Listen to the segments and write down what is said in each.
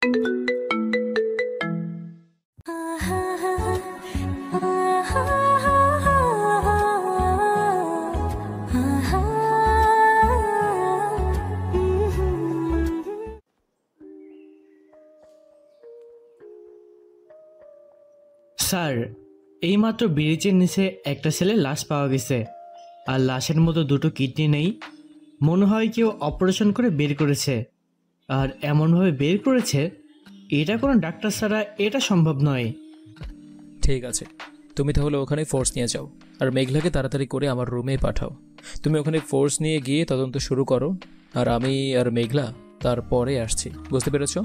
Sir, এইমাত্র ব্রিজের নিচে একটা ছেলের লাশ পাওয়া গেছে, আর লাশের মতো দুটো কিডনি নেই। মনে হয় কেউ অপারেশন করে বের করেছে, আর এমনভাবে বের করেছে এটা কোনো ডাক্তার ছাড়া এটা সম্ভব নয়। ঠিক আছে, তুমি তাহলে ওখানে ফোর্স নিয়ে যাও, আর মেঘলাকে তাড়াতাড়ি করে আমার রুমে পাঠাও। তুমি ওখানে ফোর্স নিয়ে গিয়ে তদন্ত শুরু করো, আর আমি আর মেঘলা তারপরে আসছি। বুঝতে পেরেছো?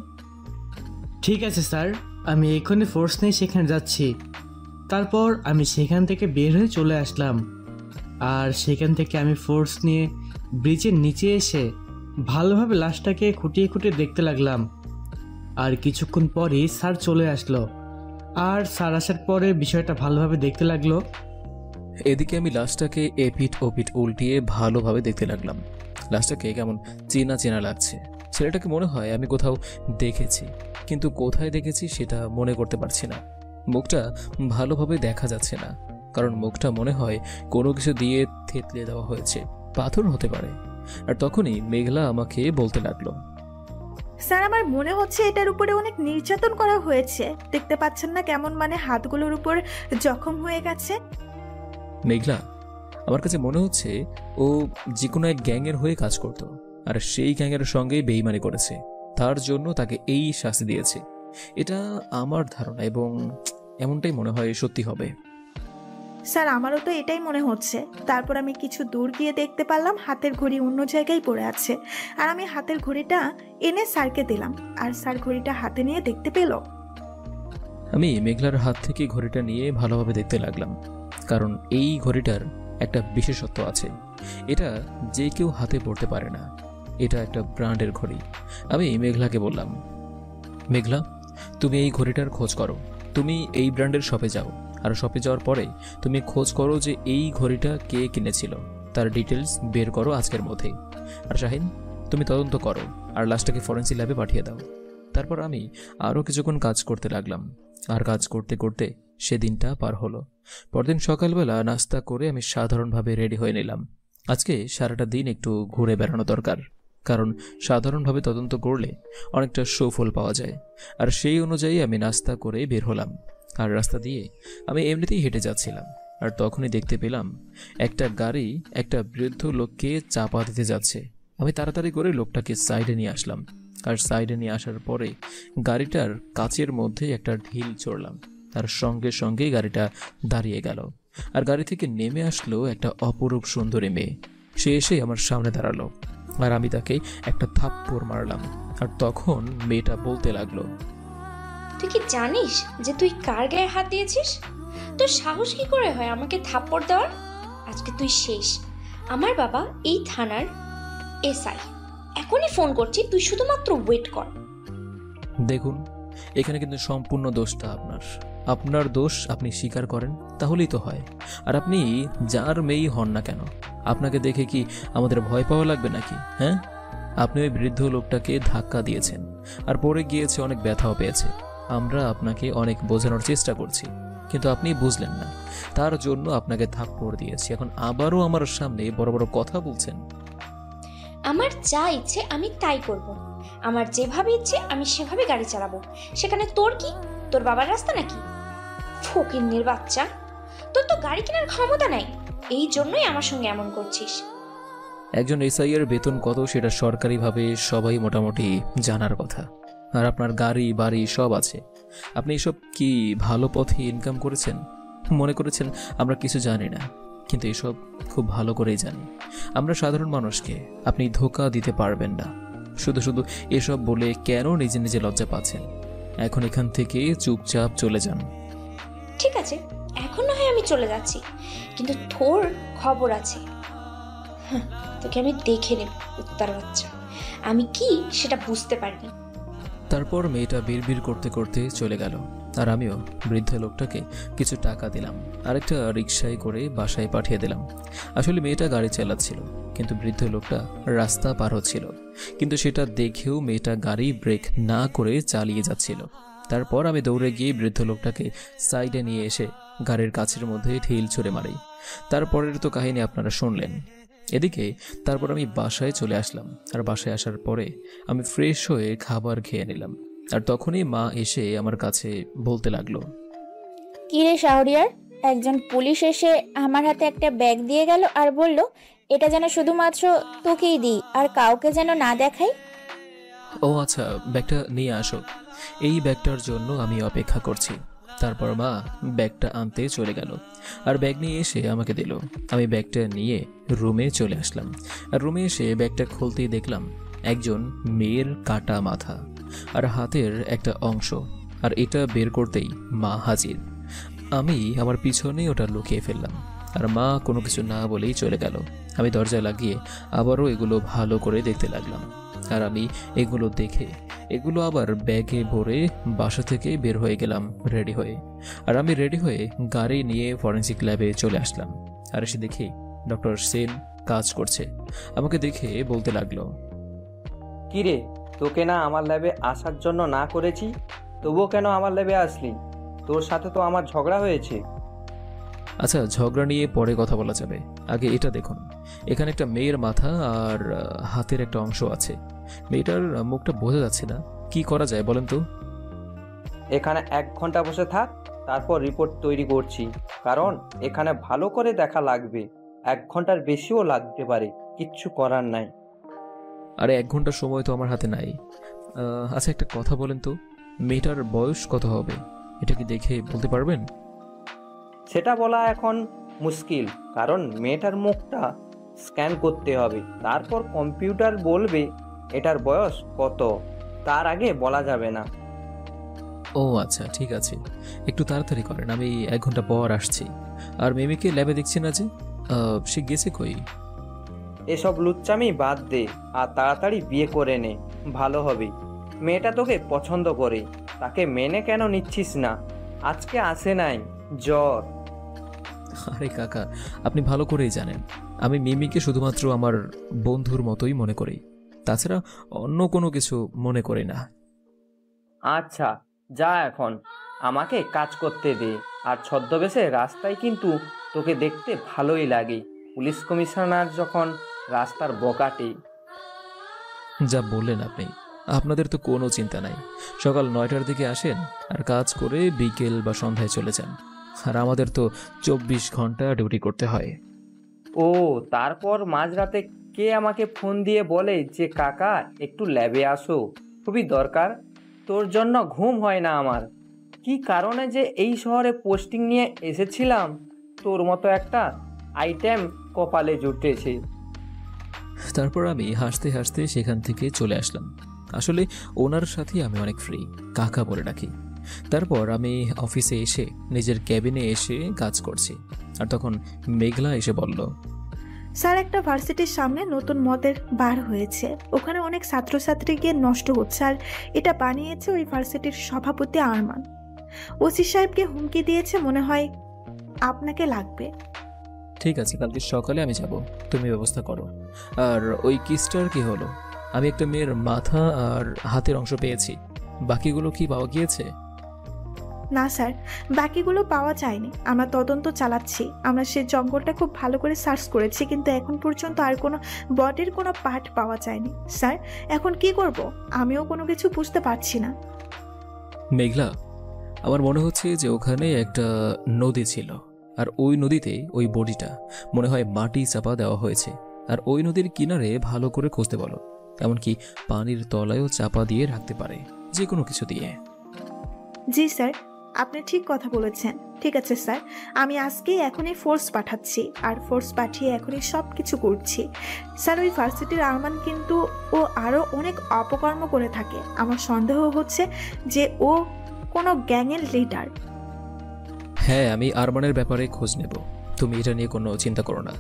ঠিক আছে স্যার, আমি এক্ষুনি ফোর্স নিয়ে সেখানে যাচ্ছি। তারপর আমি সেখান থেকে বের হয়ে চলে আসলাম, আর সেখান থেকে আমি ফোর্স নিয়ে ব্রিজের নিচে এসে ভালোভাবে লাশটাকে খুঁটিয়ে খুঁটিয়ে দেখতে লাগলাম। আর কিছুক্ষণ পরেই স্যার চলে আসলো, আর স্যার আসার পরে বিষয়টা ভালোভাবে দেখতে লাগলো। এদিকে আমি লাশটাকে এপিট ওপিট উল্টিয়ে ভালোভাবে দেখতে লাগলাম। লাশটাকে কেমন চেনা চেনা লাগছে। ছেলেটাকে মনে হয় আমি কোথাও দেখেছি, কিন্তু কোথায় দেখেছি সেটা মনে করতে পারছি না। মুখটা ভালোভাবে দেখা যাচ্ছে না, কারণ মুখটা মনে হয় কোনো কিছু দিয়ে থেতলে দেওয়া হয়েছে, পাথর হতে পারে। আর তখনই মেঘলা আমাকে বলতে লাগলো, স্যার, আমার মনে হচ্ছে এটার উপরে অনেক নির্যাতন করা হয়েছে। দেখতে পাচ্ছেন না কেমন হাতগুলোর উপর জখম হয়ে গেছে? মেঘলা, আমার কাছে মনে হচ্ছে ও যে কোনো এক গ্যাংয়ের হয়ে কাজ করত, আর সেই গ্যাংয়ের সঙ্গেই বেইমানি করেছে, তার জন্য তাকে এই শাস্তি দিয়েছে। এটা আমার ধারণা, এবং এমনটাই মনে হয় সত্যি হবে। স্যার, আমারও তো এটাই মনে হচ্ছে। তারপর আমি কিছু দূর গিয়ে দেখতে পারলাম হাতের ঘড়ি অন্য জায়গায় পড়ে আছে, আর আমি হাতের ঘড়িটা এনে স্যারকে দিলাম, আর স্যার ঘড়িটা হাতে নিয়ে দেখতে পেল। আমি মেঘলার হাত থেকে ঘড়িটা নিয়ে ভালোভাবে দেখতে লাগলাম, কারণ এই ঘড়িটার একটা বিশেষত্ব আছে। এটা যে কেউ হাতে পড়তে পারে না, এটা একটা ব্র্যান্ডের ঘড়ি। আমি মেঘলাকে বললাম, মেঘলা, তুমি এই ঘড়িটার খোঁজ করো। তুমি এই ব্র্যান্ডের শপে যাও, আর শপে যাওয়ার পরে তুমি খোঁজ করো যে এই ঘড়িটা কে কিনেছিল, তার ডিটেলস বের করো আজকের মধ্যেই। আর শাহিন, তুমি তদন্ত করো আর লাশটাকে ফরেন্সিক ল্যাবে পাঠিয়ে দাও। তারপর আমি আরও কিছুক্ষণ কাজ করতে লাগলাম, আর কাজ করতে করতে সেদিনটা পার হলো। পরদিন সকালবেলা নাস্তা করে আমি সাধারণভাবে রেডি হয়ে নিলাম। আজকে সারাটা দিন একটু ঘুরে বেড়ানো দরকার, কারণ সাধারণভাবে তদন্ত করলে অনেকটা সুফল পাওয়া যায়। আর সেই অনুযায়ী আমি নাস্তা করে বের হলাম, আর রাস্তা দিয়ে আমি এমনিতেই হেঁটে যাচ্ছিলাম। আর তখনই দেখতে পেলাম একটা গাড়ি একটা বৃদ্ধ লোককে চাপা দিতে যাচ্ছে। আমি তাড়াতাড়ি করে লোকটাকে সাইডে নিয়ে আসলাম, আর সাইডে নিয়ে আসার পরে গাড়িটার কাচের মধ্যে একটা ঢিল চড়লাম। তার সঙ্গে সঙ্গেই গাড়িটা দাঁড়িয়ে গেল, আর গাড়ি থেকে নেমে আসলো একটা অপরূপ সুন্দরী মেয়ে। সে এসে আমার সামনে দাঁড়ালো, আর আমি তাকে একটা থাপ্পড় মারলাম। আর তখন মেয়েটা বলতে লাগলো, তুই কি জানিস যে তুই কার গায়ে হাত দিয়েছিস? তোর সাহস কি করে হয় আমাকে থাপ্পড় দেওয়ার? আজকে তুই শেষ। আমার বাবা এই থানার এসআই, এখনই ফোন করছি, তুই শুধুমাত্র ওয়েট কর। দেখুন, এখানে কিন্তু সম্পূর্ণ দোষটা আপনার দোষ আপনি স্বীকার করেন তাহলেই তো হয়। আর আপনি যার মেয়েই হন না কেন, আপনাকে দেখে কি আমাদের ভয় পাওয়া লাগবে নাকি? হ্যাঁ, আপনি ওই বৃদ্ধ লোকটাকে ধাক্কা দিয়েছেন, আর পড়ে গিয়েছে, অনেক ব্যথাও পেয়েছে। আমরা আপনাকে অনেক বোঝানোর চেষ্টা করছি, কিন্তু আপনি বুঝলেন না, তার জন্য আপনাকে থাপ্পড় দিয়েছি। এখন আবারও আমার সামনে বড় বড় কথা বলছেন। আমার যা ইচ্ছে আমি তাই করব, আমার যেভাবে ইচ্ছে আমি সেভাবে গাড়ি চালাবো। সেখানে তোর কি? তোর বাবার রাস্তা নাকি? ফকিন্নির বাচ্চা, তোর তো গাড়ি কেনার ক্ষমতা নাই, এই জন্যই আমার সঙ্গে এমন করছিস। একজন এসআই এর বেতন কত সেটা সরকারিভাবে সবাই মোটামুটি জানার কথা। আর আপনার গাড়ি বাড়ি সব আছে, আপনি এসব কি ভালো পথে ইনকাম করেছেন? মনে করেছেন আমরা কিছু জানি না, কিন্তু এসব খুব ভালো করেই জানি। আমরা সাধারণ মানুষকে আপনি ধোঁকা দিতে পারবেন না। শুধু শুধু এসব বলে কেন নিজে নিজে লজ্জা পাচ্ছেন? এখন এখান থেকে চুপচাপ চলে যান। ঠিক আছে, এখন না হয় আমি চলে যাচ্ছি, কিন্তু তোর খবর আছে। তোকে আমি দেখে নেব, উত্তর বাচ্চা। আমি কি সেটা বুঝতে পারিনি। তারপর মেয়েটা বিড়বিড় করতে করতে চলে গেল, আর আমিও বৃদ্ধ লোকটাকে কিছু টাকা দিলাম, আরেকটা রিকশায় করে বাসায় পাঠিয়ে দিলাম। আসলে মেয়েটা গাড়ি চালাচ্ছিল, কিন্তু বৃদ্ধ লোকটা রাস্তা পার হচ্ছিল, কিন্তু সেটা দেখেও মেয়েটা গাড়ি ব্রেক না করে চালিয়ে যাচ্ছিল। তারপর আমি দৌড়ে গিয়ে বৃদ্ধ লোকটাকে সাইডে নিয়ে এসে গাড়ির কাছের মধ্যে ঢিল ছুঁড়ে মারি। তারপরের তো কাহিনী আপনারা শুনলেন। এদিকে তারপর আমি বাসায় চলে আসলাম, আর বাসায় আসার পরে আমি ফ্রেশ হয়ে খাবার খেয়ে নিলাম। আর তখনই মা এসে আমার কাছে বলতে লাগলো, কিরে শাহরিয়ার, একজন পুলিশ এসে আমার হাতে একটা ব্যাগ দিয়ে গেল আর বলল এটা যেন শুধুমাত্র তোকেই দিই আর কাউকে যেন না দেখাই। ও আচ্ছা, ব্যাগটা নিয়ে আসো। এই ব্যাগটার জন্য আমি অপেক্ষা করছি। তারপর মা ব্যাগটা আনতে চলে গেল আর ব্যাগ নিয়ে এসে আমাকে দিল। আমি ব্যাগটা নিয়ে রুমে চলে আসলাম, আর রুমে এসে ব্যাগটা খুলতেই দেখলাম একজন মেয়ের কাটা মাথা আর হাতের একটা অংশ, আর এটা বের করতেই মা হাজির। আমি আমার পিছনে ওটা লুকিয়ে ফেললাম, আর মা কোনো কিছু না বলেই চলে গেল। আমি দরজা লাগিয়ে আবারও এগুলো ভালো করে দেখতে লাগলাম, আর আমি এগুলো দেখে এগুলো আবার ব্যাগে ভরে বাসা থেকে বের হয়ে গেলাম রেডি হয়ে। আর আমি রেডি হয়ে গাড়ি নিয়ে ফরেন্সিক ল্যাবে চলে আসলাম, আর এসে দেখি ডক্টর সেন কাজ করছে। আমাকে দেখে বলতে লাগলো, কিরে, তোকে না আমার ল্যাবে আসার জন্য না করেছি, তবুও কেন আমার ল্যাবে আসলি? তোর সাথে তো আমার ঝগড়া হয়েছে। আচ্ছা, ঝগড়া নিয়ে পরে কথা বলা যাবে, আগে এটা দেখুন। এখানে একটা মেয়ের মাথা আর হাতের একটা অংশ আছে। মেয়েটার মুখটা বোঝা যাচ্ছে না, কি করা যায় বলেন তো? এখানে 1 ঘন্টা বসে থাক, তারপর রিপোর্ট তৈরি করছি, কারণ এখানে ভালো করে দেখা লাগবে। 1 ঘন্টার বেশিও লাগতে পারে, কিচ্ছু করার নাই। আরে 1 ঘন্টা সময় তো আমার হাতে নাই। আচ্ছা, একটা কথা বলেন তো, মেয়েটার বয়স কত হবে? এটা কি দেখে বলতে পারবেন? সেটা বলা এখন মুশকিল, কারণ মেয়েটার মুখটা স্ক্যান করতে হবে, তারপর কম্পিউটার বলবে এটার বয়স কত। তার আগে বলা যাবে না। ও আচ্ছা, ঠিক আছে, একটু তাড়াতাড়ি করেন, আমি 1 ঘন্টা পর আসছি। আর মেমিকে ল্যাবে দেখছি না যে, সে গেছে কই? এসব লুচ্চামি বাদ দে আর তাড়াতাড়ি বিয়ে করে নে, ভালো হবে। মেয়েটা তোকে পছন্দ করে, তাকে মেনে কেন নিচ্ছিস না? আজকে আসে নাই, জ্বর। আরে কাকা, আপনি ভালো করেই জানেন আমি মিমিকে শুধুমাত্র আমার বন্ধুর মতোই মনে করি, তাছাড়া অন্য কোনো কিছু মনে করি না। আচ্ছা যা, এখন আমাকে কাজ করতে দে। আর ছদ্মবেশে রাস্তায় কিন্তু তোকে দেখতে ভালোই লাগে, পুলিশ কমিশনার যখন রাস্তার বকাটে। যা বললেন আপনি, আপনাদের তো কোনো চিন্তা নাই। সকাল 9টার দিকে আসেন আর কাজ করে বিকেল বা সন্ধ্যায় চলে যান, আর আমাদের তো 24 ঘন্টা ডিউটি করতে হয়। ও, তারপর মাঝরাতে কে আমাকে ফোন দিয়ে বলে যে কাকা একটু ল্যাবে আসো, খুবই দরকার। তোর জন্য ঘুম হয় না আমার। কি কারণে যে এই শহরে পোস্টিং নিয়ে এসেছিলাম, তোর মতো একটা আইটেম কপালে জুটেছে। তারপর আমি হাসতে হাসতে সেখান থেকে চলে আসলাম। আসলে ওনার সাথে আমি অনেক ফ্রি, কাকা বলে ডাকি। তারপর আমি অফিসে এসে নিজের ক্যাবিনে এসে কাজ করছি, আর তখন মেঘলা এসে বলল, স্যার, একটা ভার্সিটির সামনে নতুন মদের বার হয়েছে, ওখানে অনেক ছাত্রছাত্রী গিয়ে নষ্ট হচ্ছে, আর এটা বানিয়েছে ওই ভার্সিটির সভাপতি আরমান। ওসি সাহেবকে হুমকি দিয়েছে, মনে হয় আপনাকে লাগবে। ঠিক আছে, কালকে সকালে আমি যাব, তুমি ব্যবস্থা করো। আর ওই কিসটার কি হলো? আমি একটা মেয়ের মাথা আর হাতের অংশ পেয়েছি, বাকিগুলো কি পাওয়া গিয়েছে? না স্যার, বাকিগুলো পাওয়া যায়নি, আমরা তদন্ত চালাচ্ছি। আমরা সেই জঙ্গলটা খুব ভালো করে সার্চ করেছি, কিন্তু এখন পর্যন্ত আর কোনো বডির কোনো পার্ট পাওয়া যায়নি। স্যার, এখন কি করব আমিও কোনো কিছু বুঝতে পারছি না। মেঘলা, আমার মনে হচ্ছে যে ওখানে একটা নদী ছিল, আর ওই নদীতে ওই বডিটা মনে হয় মাটি চাপা দেওয়া হয়েছে। আর ওই নদীর কিনারে ভালো করে খুঁজতে বলো, এমনকি পানির তলায়ও চাপা দিয়ে রাখতে পারে, যে কোনো কিছু দিয়ে। জি স্যার, আপনি ঠিক কথা বলেছেন। ঠিক আছে স্যার, আমি আজকেই এখনই ফোর্স পাঠাচ্ছি, আর ফোর্স পাঠিয়ে এখনই সব কিছু করছি। স্যার, ওই ভার্সিটির আরমান কিন্তু ও আরও অনেক অপকর্ম করে থাকে। আমার সন্দেহ হচ্ছে যে ও কোনো গ্যাংয়ের লিডার। হ্যাঁ, আমি আরমানের ব্যাপারে খোঁজ নেব, তুমি এটা নিয়ে কোনো চিন্তা করো না।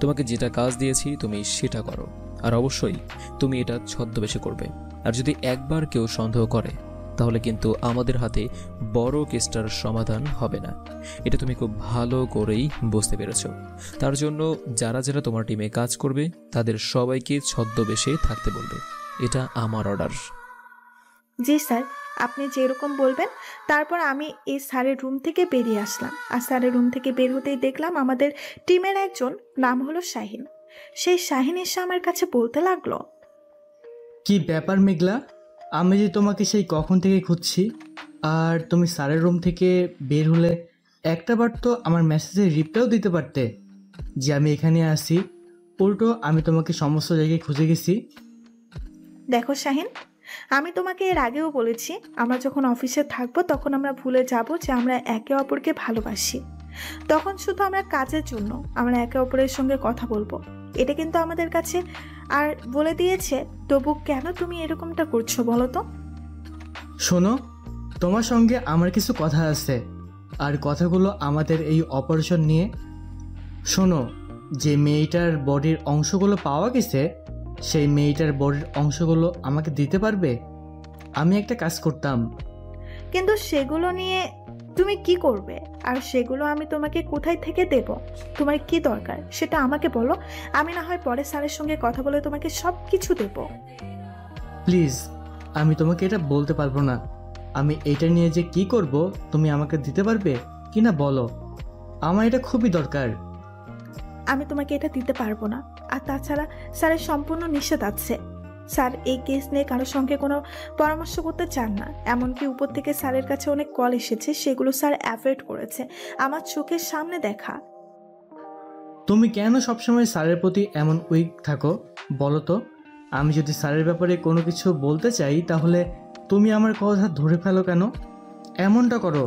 তোমাকে যেটা কাজ দিয়েছি তুমি সেটা করো, আর অবশ্যই তুমি এটা ছদ্মবেশে করবে। আর যদি একবার কেউ সন্দেহ করে তাহলে কিন্তু আমাদের হাতে বড় কেসটার সমাধান হবে না। এটা তুমি খুব ভালো করেই বুঝতে পেরেছো। তার জন্য যারা যারা তোমার টিমে কাজ করবে তাদের সবাইকে ছদ্মবেশে থাকতে বলবে। এটা আমার অর্ডার। জি স্যার, আপনি যেরকম বলবেন। তারপর আমি এই স্যারের রুম থেকে বেরিয়ে আসলাম, আর স্যারের রুম থেকে বের হতেই দেখলাম আমাদের টিমের একজন, নাম হলো শাহিন। সেই শাহিন এসে আমার কাছে বলতে লাগলো, কি ব্যাপার মেঘলা, আমি যে তোমাকে সেই কখন থেকে খুঁজছি, আর তুমি স্যারের রুম থেকে বের হলে একটাবার তো আমার মেসেজের রিপ্লাইও দিতে পারতে যে আমি এখানে আসি। উল্টো আমি তোমাকে সমস্ত জায়গায় খুঁজে গেছি। দেখো শাহিন, আমি তোমাকে এর আগেও বলেছি, আমরা যখন অফিসে থাকবো তখন আমরা ভুলে যাব যে আমরা একে অপরকে ভালোবাসি। তখন শুধু আমরা কাজের জন্য আমরা একে অপরের সঙ্গে কথা বলবো, এটা কিন্তু আমাদের কাছে আর বলে দিয়েছে। তবু কেন তুমি এরকমটা করছো বলো তো? শোনো, তোমার সঙ্গে আমার কিছু কথা আছে, আর কথাগুলো আমাদের এই অপারেশন নিয়ে। শোনো, যে মেয়েটার বডির অংশগুলো পাওয়া গেছে, সেই মেয়েটার বডির অংশগুলো আমাকে দিতে পারবে? আমি একটা কাজ করতাম। কিন্তু সেগুলো নিয়ে তুমি কি করবে, আর সেগুলো আমি তোমাকে কোথায় থেকে দেব? তোমার কি দরকার সেটা আমাকে বলো, আমি না হয় পরে স্যারের সঙ্গে কথা বলে তোমাকে সব কিছু দেব। প্লিজ, আমি তোমাকে এটা বলতে পারবো না। আমি এটা নিয়ে যে কি করব তুমি আমাকে দিতে পারবে কি না বলো, আমার এটা খুবই দরকার। আমি তোমাকে এটা দিতে পারবো না, আর তাছাড়া স্যারের সম্পূর্ণ নিষেধ আছে। স্যার এই কেস নিয়ে কারোর সঙ্গে কোনো পরামর্শ করতে চান না। এমনকি উপর থেকে স্যারের কাছে অনেক কল এসেছে, সেগুলো স্যার অ্যাভয়েড করেছে, আমার চোখের সামনে দেখা। তুমি কেন সবসময় স্যারের প্রতি এমন উইক থাকো বলো তো? আমি যদি স্যারের ব্যাপারে কোনো কিছু বলতে চাই তাহলে তুমি আমার কথা ধরে ফেলো কেন? এমনটা করো,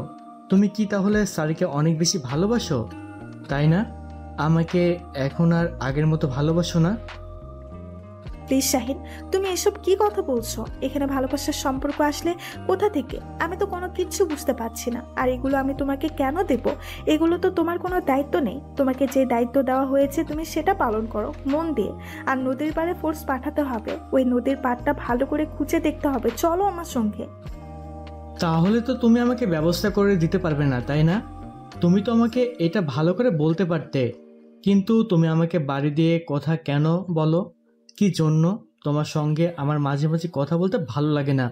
তুমি কি তাহলে স্যারকে অনেক বেশি ভালোবাসো, তাই না? আমাকে এখন আর আগের মতো ভালোবাসো না? প্লিজ শাহিন, তুমি এসব কি কথা বলছো? এখানে ভালোবাসার সম্পর্ক আসলে কোথা থেকে? আমি তো কোনো কিছু বুঝতে পারছি না। আর এগুলো আমি তোমাকে কেন দেব? এগুলো তো তোমার কোনো দায়িত্ব নেই। তোমাকে যে দায়িত্ব দেওয়া হয়েছে তুমি সেটা পালন করো মন দিয়ে। আর নদীর পাড়ে ফোর্স পাঠাতে হবে, ওই নদীর পাড়টা ভালো করে খুঁজে দেখতে হবে। চলো আমার সঙ্গে। তাহলে তো তুমি আমাকে ব্যবস্থা করে দিতে পারবে না, তাই না? তুমি তো আমাকে এটা ভালো করে বলতে পারতে, কিন্তু তুমি আমাকে বাড়ি দিয়ে কথা কেন বলো? কি জন্য? তোমার সঙ্গে আমার মাঝে মাঝে কথা বলতে ভালো লাগে না।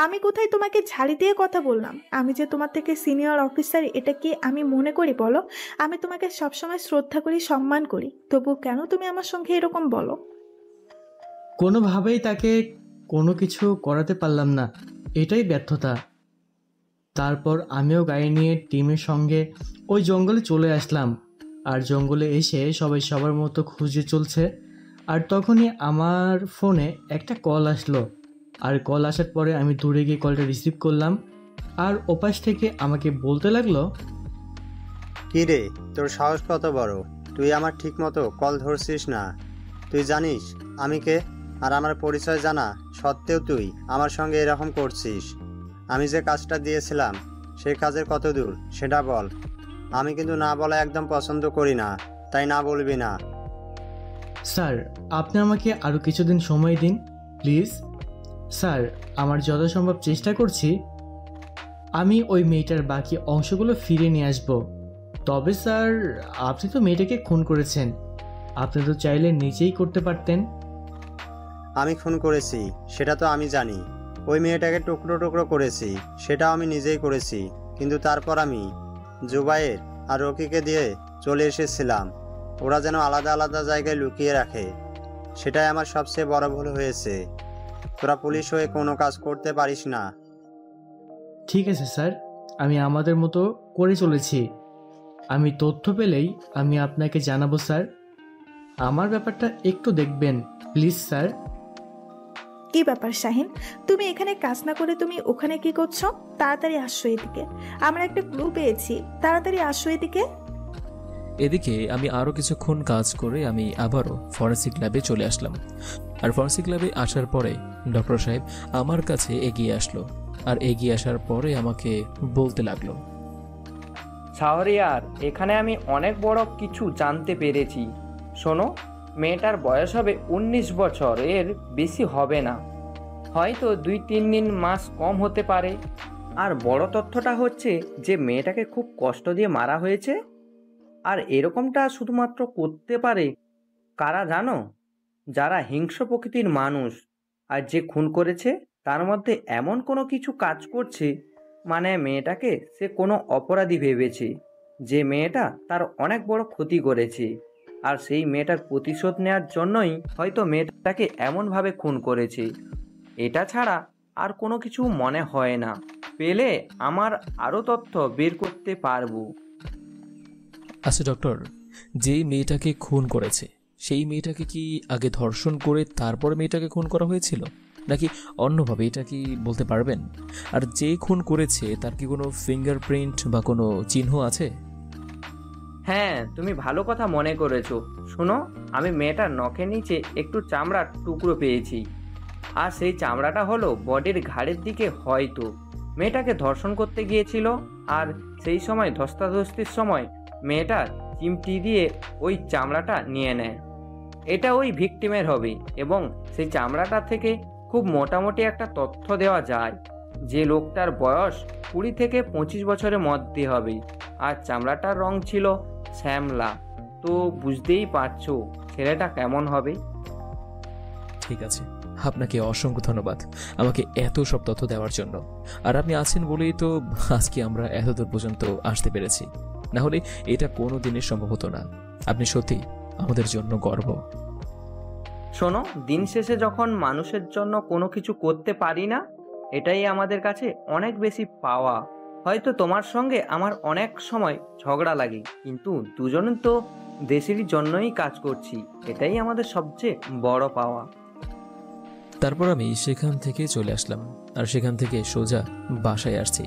আমি কোথায় তোমাকে ঝাড়ি দিয়ে কথা বললাম? আমি যে তোমার থেকে সিনিয়র অফিসার, এটা কি আমি মনে করি বলো? আমি তোমাকে সবসময় শ্রদ্ধা করি, সম্মান করি, তবু কেন তুমি আমার সঙ্গে এরকম বলো? কোনোভাবেই তাকে কোনো কিছু করাতে পারলাম না, এটাই ব্যর্থতা। তারপর আমিও গাড়ি নিয়ে টিমের সঙ্গে ওই জঙ্গলে চলে আসলাম। আর জঙ্গলে এসে সবাই সবার মতো খুঁজে চলছে। আর তখনই আমার ফোনে একটা কল আসলো। আর কল আসার পরে আমি দূরে গিয়ে কলটা রিসিভ করলাম। আর ওপাশ থেকে আমাকে বলতে লাগলো, কি রে, তোর সাহস কত বড়? তুই আমার ঠিক মতো কল ধরছিস না? তুই জানিস আমি কে? আর আমার পরিচয় জানা সত্ত্বেও তুই আমার সঙ্গে এরকম করছিস। আমি যে কাজটা দিয়েছিলাম সেই কাজের কত দূর সেটা বল। আমি কিন্তু না বলা একদম পছন্দ করি না, তাই না বলবি না? স্যার, আপনি আমাকে আরও কিছুদিন সময় দিন প্লিজ। স্যার, আমার যথাসম্ভব চেষ্টা করছি আমি ওই মেয়েটার বাকি অংশগুলো ফিরে নিয়ে আসব। তবে স্যার, আপনি তো মেয়েটাকে খুন করেছেন, আপনি তো চাইলে নিজেই করতে পারতেন। আমি খুন করেছি সেটা তো আমি জানি। ওই মেয়েটাকে টুকরো টুকরো করেছি সেটাও আমি নিজেই করেছি। কিন্তু তারপর আমি জুবাইর আর রকিকে দিয়ে চলে এসেছিলাম, ওরা যেন আলাদা আলাদা জায়গায় লুকিয়ে রাখে। সেটাই আমার সবচেয়ে বড় ভুল হয়েছে। তোরা পুলিশ হয়ে কোনো কাজ করতে পারিস না। ঠিক আছে স্যার, আমি আমাদের মতো করে চলেছি। আমি তথ্য পেলেই আমি আপনাকে জানাবো স্যার। আমার ব্যাপারটা একটু দেখবেন প্লিজ স্যার। কি ব্যাপার শাহিন, তুমি এখানে কাজ না করে তুমি ওখানে কি করছো? তাড়াতাড়ি আসো এদিকে, আমরা একটা ক্লু পেয়েছি, তাড়াতাড়ি আসো এদিকে। এদিকে আমি আরও কিছুক্ষণ কাজ করে আমি আবারও ফরেন্সিক ল্যাবে চলে আসলাম। আর ফরেন্সিক ল্যাবে আসার পরে ডক্টর সাহেব আমার কাছে এগিয়ে আসলো। আর এগিয়ে আসার পরে আমাকে বলতে লাগলো, শাহরিয়ার, এখানে আমি অনেক বড় কিছু জানতে পেরেছি। শোনো, মেয়েটার বয়স হবে 19 বছর, এর বেশি হবে না। হয়তো 2-3 দিন মাস কম হতে পারে। আর বড় তথ্যটা হচ্ছে যে মেয়েটাকে খুব কষ্ট দিয়ে মারা হয়েছে। আর এরকমটা শুধুমাত্র করতে পারে কারা জানো? যারা হিংস্র প্রকৃতির মানুষ। আর যে খুন করেছে তার মধ্যে এমন কোনো কিছু কাজ করছে, মানে মেয়েটাকে সে কোনো অপরাধী ভেবেছে, যে মেয়েটা তার অনেক বড় ক্ষতি করেছে। আর সেই মেয়েটার প্রতিশোধ নেওয়ার জন্যই হয়তো মেয়েটাকে এমনভাবে খুন করেছে। এটা ছাড়া আর কোনো কিছু মনে হয় না। পেলে আমার আরও তথ্য বের করতে পারবো। আচ্ছা ডক্টর, যেই মেয়েটাকে খুন করেছে সেই মেয়েটাকে কি আগে ধর্ষণ করে তারপর মেয়েটাকে খুন করা হয়েছিল, নাকি অন্যভাবে, এটা কি বলতে পারবেন? আর যে খুন করেছে তার কি কোনো ফিঙ্গারপ্রিন্ট বা কোনো চিহ্ন আছে? হ্যাঁ, তুমি ভালো কথা মনে করেছো। শোনো, আমি মেয়েটার নখের নিচে একটু চামড়ার টুকরো পেয়েছি। আর সেই চামড়াটা হলো বডির ঘাড়ের দিকে। হয়তো মেয়েটাকে ধর্ষণ করতে গিয়েছিল, আর সেই সময় ধস্তাধস্তির সময় মেয়েটা চিমটি দিয়ে ওই চামড়াটা নিয়ে নেয়। এটা ওই ভিকটিমের হবে, এবং সেই চামড়াটা থেকে খুব মোটামুটি একটা তথ্য দেওয়া যায় যে লোকটার বয়স 20 থেকে 25 বছরের মধ্যে হবে। আর চামড়াটার রং ছিল শ্যামলা। তো বুঝতেই পারছো ছেলেটা কেমন হবে। ঠিক আছে, আপনাকে অসংখ্য ধন্যবাদ আমাকে এত সব তথ্য দেওয়ার জন্য। আর আপনি আছেন বলেই তো আজকে আমরা এতদূর পর্যন্ত আসতে পেরেছি, না হলে এটা কোনো দিনের সম্ভব হতো না। আপনি সত্যি আমাদের জন্য গর্ব। শোনো, দিন শেষে যখন মানুষের জন্য কোনো কিছু করতে পারি না, এটাই আমাদের কাছে অনেক বেশি পাওয়া। হয়তো তোমার সঙ্গে আমার অনেক সময় ঝগড়া লাগে, কিন্তু দুজনে তো দেশেরই জন্যই কাজ করছি, এটাই আমাদের সবচেয়ে বড় পাওয়া। তারপর আমি সেখান থেকে চলে আসলাম, আর সেখান থেকে সোজা বাসায় আসছি।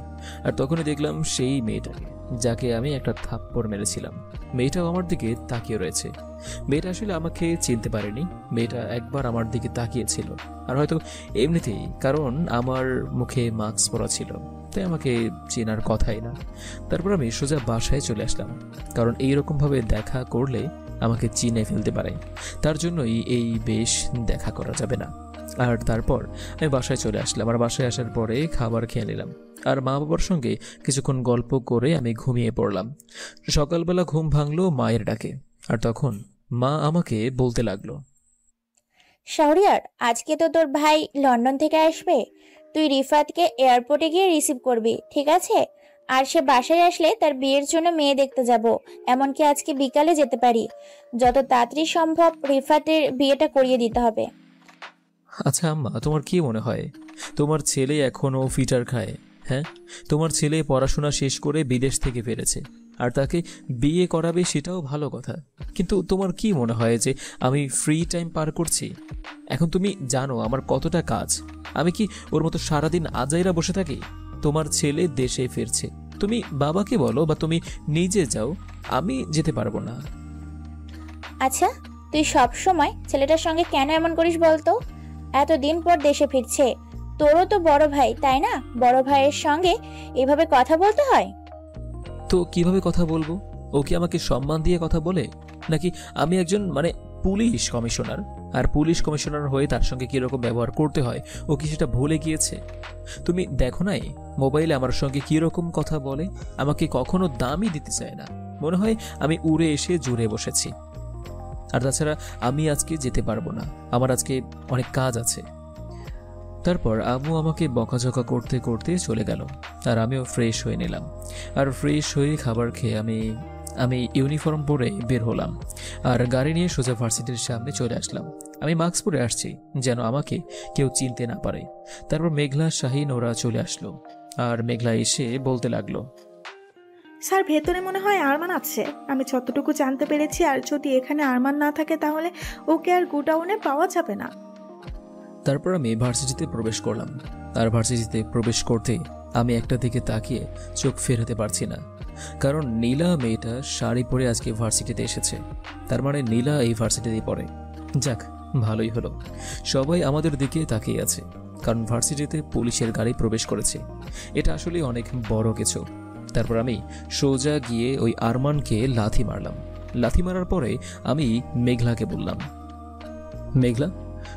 আর তখনই দেখলাম সেই মেয়েটাকে, যাকে আমি একটা থাপ্পড় মেরেছিলাম। মেয়েটাও আমার দিকে তাকিয়ে রয়েছে। মেয়েটা আসলে আমাকে চিনতে পারেনি। মেয়েটা একবার আমার দিকে তাকিয়েছিল, আর হয়তো এমনিতেই, কারণ আমার মুখে মাস্ক পরা ছিল, তাই আমাকে চেনার কথাই না। তারপর আমি সোজা বাসায় চলে আসলাম, কারণ এইরকমভাবে দেখা করলে আমাকে চিনে ফেলতে পারে। তার জন্যই এই বেশ দেখা করা যাবে না। আর তারপর আমি বাসায় চলে আসলাম। আর বাসায় আসার পরে খাবার খেয়ে নিলাম, আর মা বাবার সঙ্গে কিছুক্ষণ গল্প করে আমি ঘুমিয়ে পড়লাম। সকালবেলা ঘুম ভাঙলো মায়ের ডাকে, আর তখন মা আমাকে বলতে লাগলো, শাহরিয়ার, আজকে তো তোর ভাই লন্ডন থেকে আসবে। তুই রিফাতকে এয়ারপোর্টে গিয়ে রিসিভ করবি, ঠিক আছে? আর সে বাসায় আসলে তার বিয়ের জন্য মেয়ে দেখতে যাব। এমনকি আজকে বিকালে যেতে পারি। যত তাড়াতাড়ি সম্ভব রিফাতের বিয়েটা করিয়ে দিতে হবে। আচ্ছা আম্মা, তোমার কি মনে হয় তোমার ছেলে এখনো ফিটার খায়? হ্যাঁ, তোমার ছেলে পড়াশোনা শেষ করে বিদেশ থেকে ফিরেছে, আর তাকে বিয়ে করাবে, সেটাও ভালো কথা। কিন্তু তোমার কি মনে হয় যে আমি ফ্রি টাইম পার করছি? এখন তুমি জানো আমার কতটা কাজ। আমি কি ওর মতো সারাদিন আজাইরা বসে থাকি? তোমার ছেলে দেশে ফিরছে, তুমি বাবাকে বলো বা তুমি নিজে যাও, আমি যেতে পারবো না। আচ্ছা, তুই সব সময় ছেলেটার সঙ্গে কেন এমন করিস বলতো? এতদিন পর দেশে ফিরছে, তোরও তো বড় ভাই, তাই না? বড় ভাইয়ের সঙ্গে এভাবে কথা বলতে হয়? তো কিভাবে কথা বলবো? ও কি আমাকে সম্মান দিয়ে কথা বলে, নাকি আমি একজন পুলিশ কমিশনার, আর পুলিশ কমিশনার হয়ে তার সঙ্গে কিরকম ব্যবহার করতে হয় ও কি সেটা ভুলে গিয়েছে? তুমি দেখো নাই মোবাইলে আমার সঙ্গে কিরকম কথা বলে? আমাকে কখনো দামই দিতে চায় না, মনে হয় আমি উড়ে এসে জুড়ে বসেছি। আর তাছাড়া আমি আজকে যেতে পারবো না, আমার আজকে অনেক কাজ আছে। তারপর আম্মু আমাকে বকাঝকা করতে করতে চলে গেল, আর আমিও ফ্রেশ হয়ে নিলাম। আর ফ্রেশ হয়ে খাবার খেয়ে আমি ইউনিফর্ম পরে বের হলাম, আর গাড়ি নিয়ে সোজা ভার্সিটির সামনে চলে আসলাম। আমি মাস্ক পরে আসছি যেন আমাকে কেউ চিনতে না পারে। তারপর মেঘলা, শাহিন ওরা চলে আসলো, আর মেঘলা এসে বলতে লাগলো, স্যার, ভেতরে মনে হয় আরমান আছে, আমি যতটুকু জানতে পেরেছি। আর যদি এখানে আরমান না থাকে তাহলে ওকে আর গোডাউনে পাওয়া যাবে না। তারপর আমি ভার্সিটিতে প্রবেশ করলাম, আর ভার্সিটিতে প্রবেশ করতে আমি একটা দিকে তাকিয়ে চোখ ফেরাতে পারছি না, কারণ নীলা মেয়েটা শাড়ি পরে আজকে ভার্সিটিতে এসেছে। তার মানে নীলা এই ভার্সিটিতেই পড়ে। যাক, ভালোই হলো, সবাই আমাদের দিকে তাকিয়ে আছে, কারণ ভার্সিটিতে পুলিশের গাড়ি প্রবেশ করেছে। এটা আসলে অনেক বড় কিছু। তারপর আমি সোজা গিয়ে ওই আরমানকে লাথি মারলাম। লাথি মারার পরে আমি মেঘলাকে বললাম, মেঘলা,